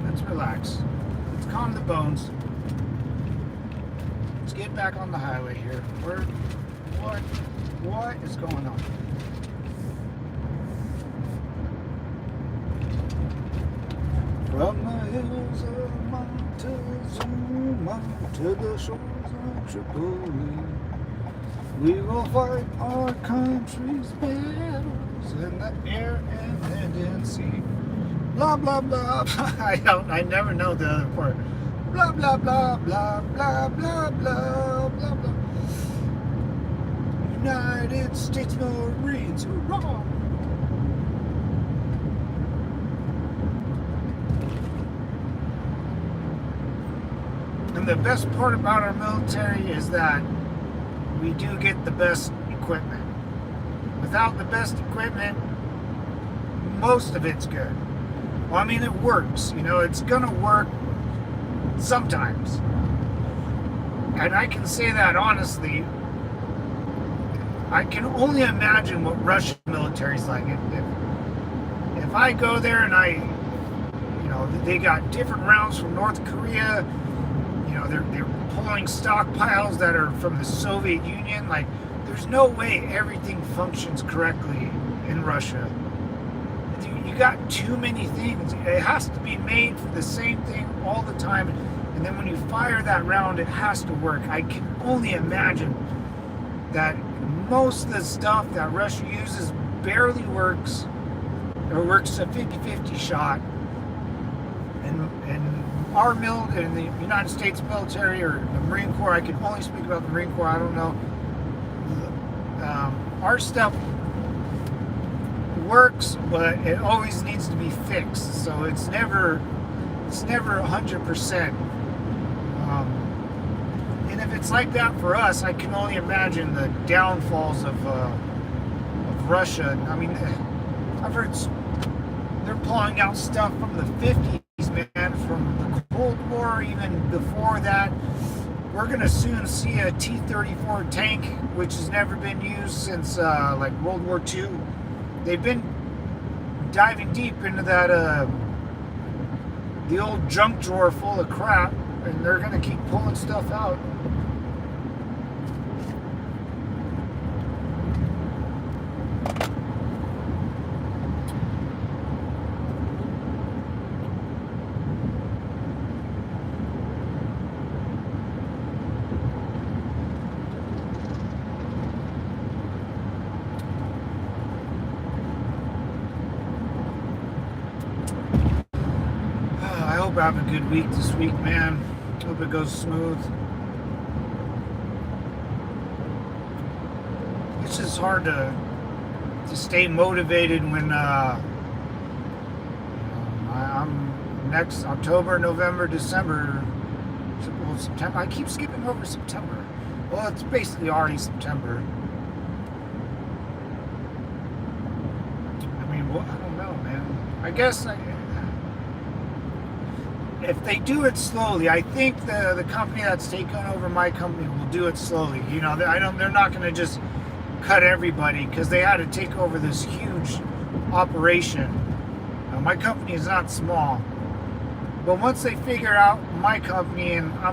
let's relax, let's calm the bones, let's get back on the highway here. What is going on? From the hills of Montezuma to the shores of Tripoli, we will fight our country's battles in the air and land and sea. Blah blah blah. I never know the other part. Blah blah blah blah blah blah blah blah blah. United States Marines, hurrah! And the best part about our military is that we do get the best equipment. Without the best equipment, most of it's good. Well, I mean, it works. It's gonna work sometimes. And I can say that honestly. I can only imagine what Russian military's like. If I go there and they got different rounds from North Korea. They're pulling stockpiles that are from the Soviet Union. Like, there's no way everything functions correctly in Russia. You got too many things. It has to be made for the same thing all the time, and then when you fire that round, it has to work. I can only imagine that most of the stuff that Russia uses barely works, or works a 50-50 shot, and our in the United States military, or the Marine Corps, I can only speak about the Marine Corps, I don't know, our stuff works, but it always needs to be fixed, so it's never 100%. And if it's like that for us, I can only imagine the downfalls of Russia. I mean, I've heard they're pulling out stuff from the 50s, man, from the Cold War, even before that. We're going to soon see a T-34 tank, which has never been used since like World War II. They've been diving deep into that the old junk drawer full of crap, and they're going to keep pulling stuff out. I hope I have a good week this week, man. Hope it goes smooth. It's just hard to stay motivated when I'm next October, November, December, well, September. I keep skipping over September. Well, it's basically already September. I mean, well, I don't know, man. I guess if they do it slowly, I think the company that's taken over my company will do it slowly. They're not going to just cut everybody, because they had to take over this huge operation. My company is not small, but once they figure out my company, and I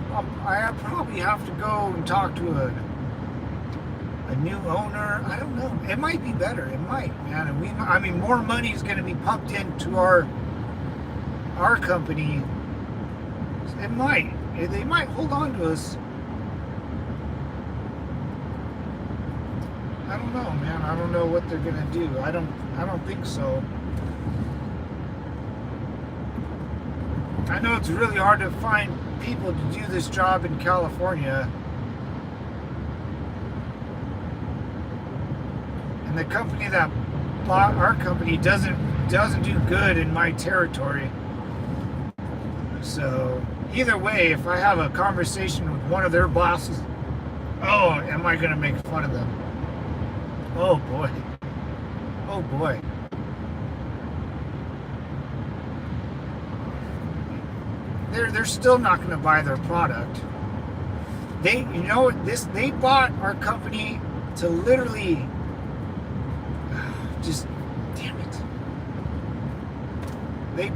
probably have to go and talk to a new owner. I don't know. It might be better. It might, man. And more money is going to be pumped into our company. It might. They might hold on to us. I don't know, man. I don't know what they're gonna do. I don't think so. I know it's really hard to find people to do this job in California. And the company that bought our company doesn't do good in my territory. So either way, if I have a conversation with one of their bosses, oh, am I going to make fun of them? Oh boy. Oh boy. They're still not going to buy their product. They bought our company to literally just, damn it. They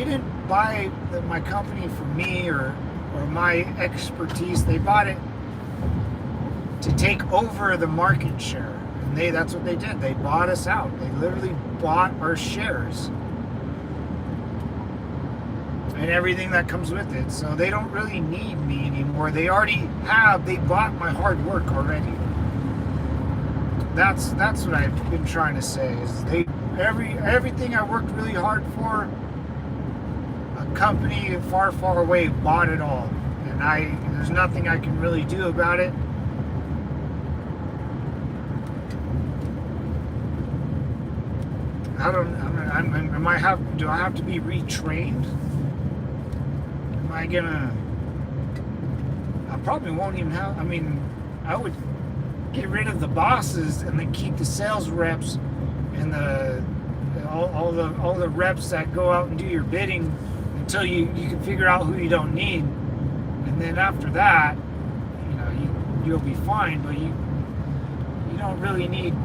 didn't buy my company for me or my expertise. They bought it to take over the market share. And that's what they did. They bought us out. They literally bought our shares. And everything that comes with it. So they don't really need me anymore. They bought my hard work already. That's what I've been trying to say, is everything I worked really hard for, a company far, far away bought it all. And there's nothing I can really do about it. Do I have to be retrained? I probably won't even have, I would get rid of the bosses and then keep the sales reps and all the reps that go out and do your bidding until you can figure out who you don't need. And then after that, you'll be fine, but you don't really need.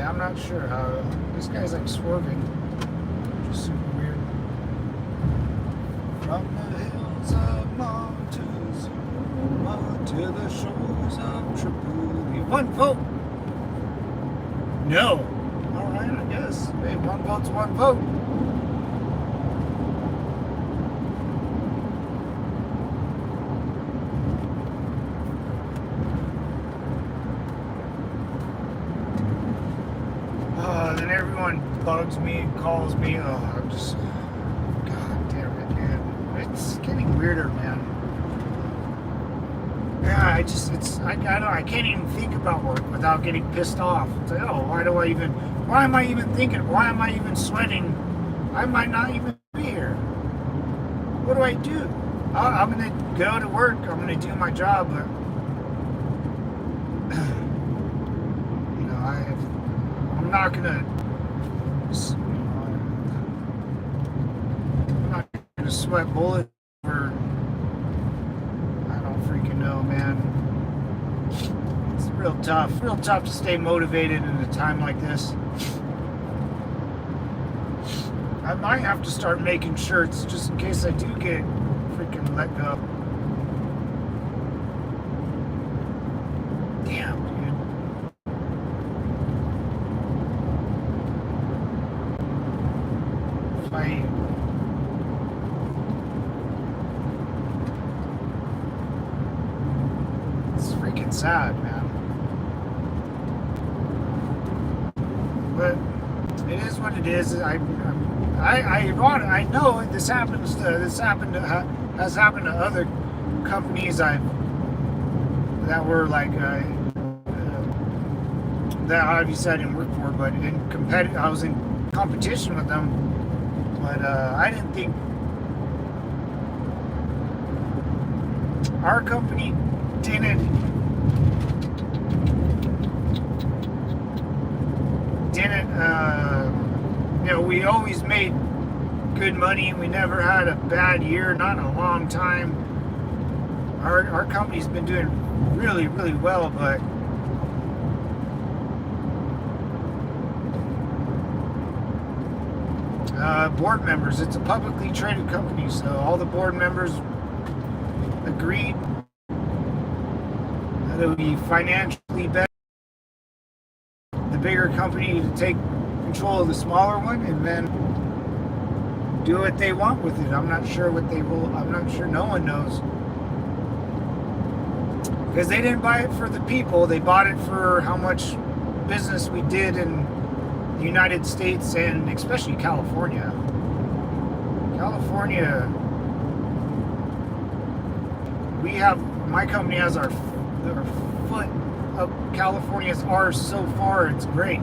I'm not sure how this guy's like swerving, just super weird. From the hills of Montezuma to the shores of Tripoli. One vote. No. All right, I guess. Hey, one vote's one vote. Then everyone bugs me and calls me. Oh, I'm just, God damn it, man. It's getting weirder, man. Yeah, I can't even think about work without getting pissed off. It's like, oh, why am I even thinking? Why am I even sweating? I might not even be here. What do I do? I'm going to go to work. I'm going to do my job, but I'm not gonna sweat bullets over. I don't freaking know, man. It's real tough to stay motivated in a time like this. I might have to start making shirts just in case I do get freaking let go. Damn, dude. It's freaking sad, man. But it is what it is. I know this has happened to other companies that were like that obviously I didn't work for, but I was in competition with them. But I didn't think our company didn't we always made good money. We never had a bad year, not in a long time. Our company's been doing really, really well, but board members, it's a publicly traded company, so all the board members agreed that it would be financially better the bigger company to take control of the smaller one and then do what they want with it. I'm not sure what they will. I'm not sure. No one knows, because they didn't buy it for the people. They bought it for how much business we did in the United States and especially California. My company has our their foot up California's arse so far. It's great.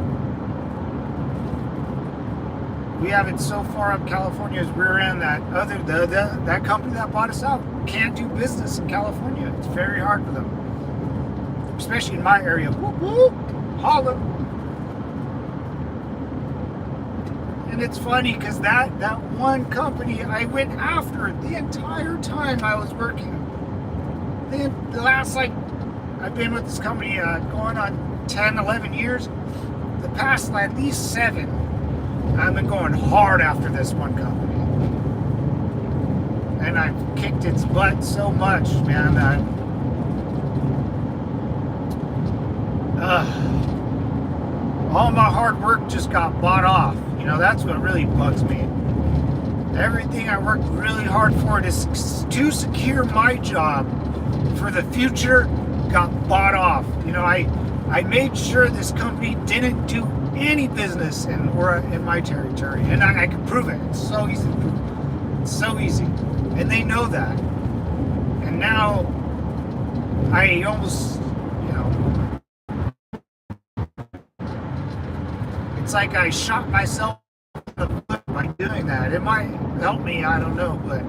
We have it so far up California's rear end that that company that bought us out can't do business in California. It's very hard for them, especially in my area. Whoop, whoop, holla. And it's funny because that one company I went after the entire time I was working. The last, like, I've been with this company going on 10, 11 years. The past at least 7, I've been going hard after this one company. And I've kicked its butt so much, man, that all my hard work just got bought off. You know, that's what really bugs me. Everything I worked really hard for to secure my job for the future got bought off. You know, I made sure this company didn't do any business in my territory, and I can prove it. It's so easy to prove. It's so easy, and they know that. And now I almost, you know, it's like I shot myself in the foot by doing that. It might help me, I don't know, but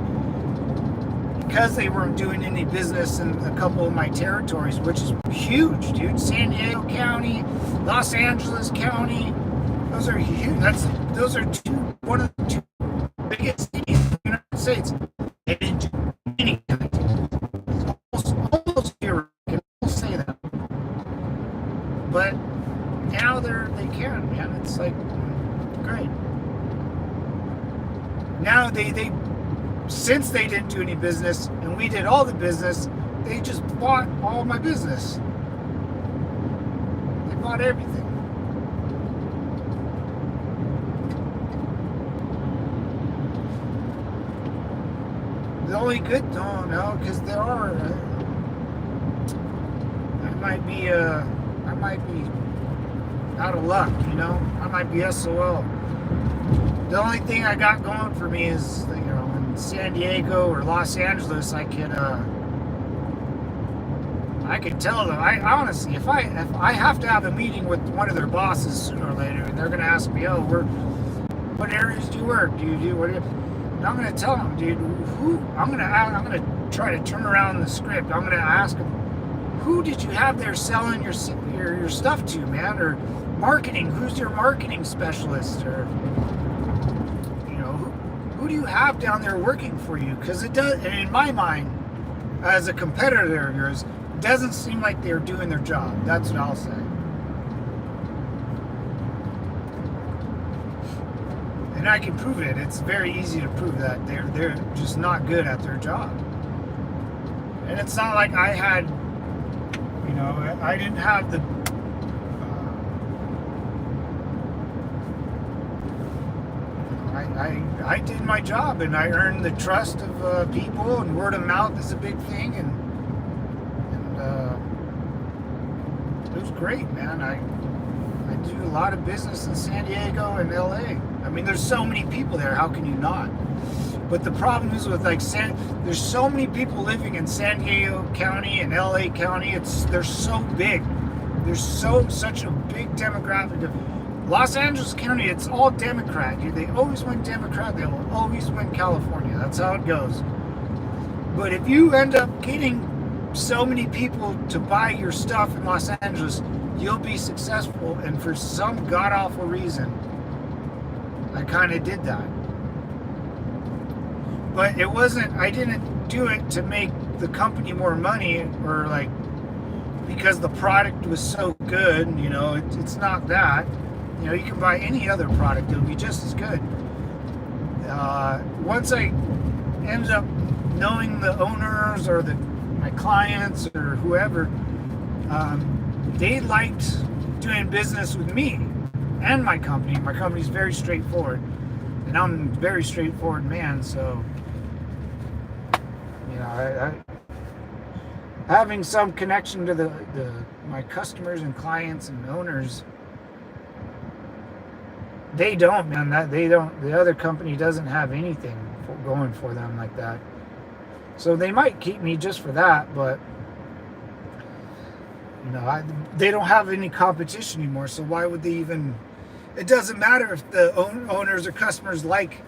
because they weren't doing any business in a couple of my territories, which is huge, dude. San Diego County, Los Angeles County, those are huge. Those are one of the 2 biggest cities in the United States. They didn't do any kind of deal. Almost here, I can almost say that. But now they can, man. It's like great. Now they since they didn't do any business and we did all the business, they just bought all my business. They bought everything. The only good, no, because there are. I might be out of luck, you know. I might be SOL. The only thing I got going for me is, you know, in San Diego or Los Angeles, I could tell them. I honestly, if I have to have a meeting with one of their bosses sooner or later, and they're going to ask me, oh, what areas do you work? Do you do what? And I'm going to tell them, dude. I'm going to try to turn around the script. I'm going to ask them, who did you have there selling your stuff to, man? Or marketing? Who's your marketing specialist? Or, you know, who do you have down there working for you? Because it does, and in my mind, as a competitor of yours, it doesn't seem like they're doing their job. That's what I'll say. And I can prove it. It's very easy to prove that they're just not good at their job. And it's not like I had, you know, I didn't have the I did my job, and I earned the trust of people, and word of mouth is a big thing, and it was great, man. I do a lot of business in San Diego and LA. I mean, there's so many people there. How can you not? But the problem is with there's so many people living in San Diego County and LA County. They're so big. There's such a big demographic of Los Angeles County. It's all Democrat, dude. They always win Democrat. They will always win California. That's how it goes. But if you end up getting so many people to buy your stuff in Los Angeles, you'll be successful. And for some god-awful reason, I kind of did that. But it wasn't, I didn't do it to make the company more money, or like because the product was so good, you know. It's not that. You know, you can buy any other product, it'll be just as good. Once I ended up knowing the owners or my clients or whoever, they liked doing business with me and my company. My company's very straightforward, and I'm a very straightforward man, so, you know, I having some connection to my customers and clients and owners. They don't, man. The other company doesn't have anything going for them like that. So they might keep me just for that, but You know, they don't have any competition anymore, so why would they even... It doesn't matter if the owners or customers like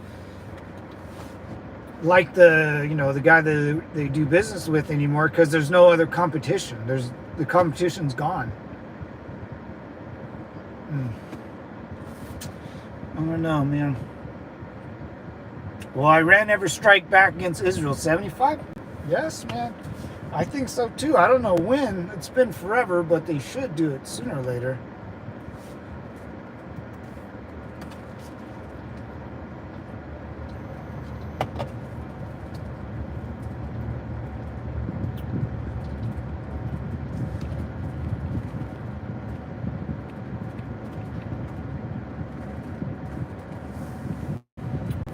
the, you know, the guy that they do business with anymore, because there's no other competition. The competition's gone. I don't know, man. Will Iran ever strike back against Israel? 75? Yes, man. I think so too. I don't know when. It's been forever, but they should do it sooner or later.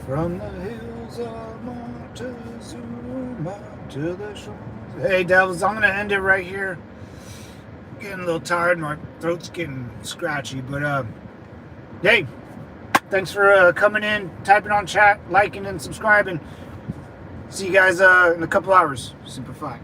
From the hills of Montezuma to the shores. Hey, devils, I'm going to end it right here. Getting a little tired. My throat's getting scratchy. But, hey, thanks for coming in, typing on chat, liking, and subscribing. See you guys in a couple hours. Simplify.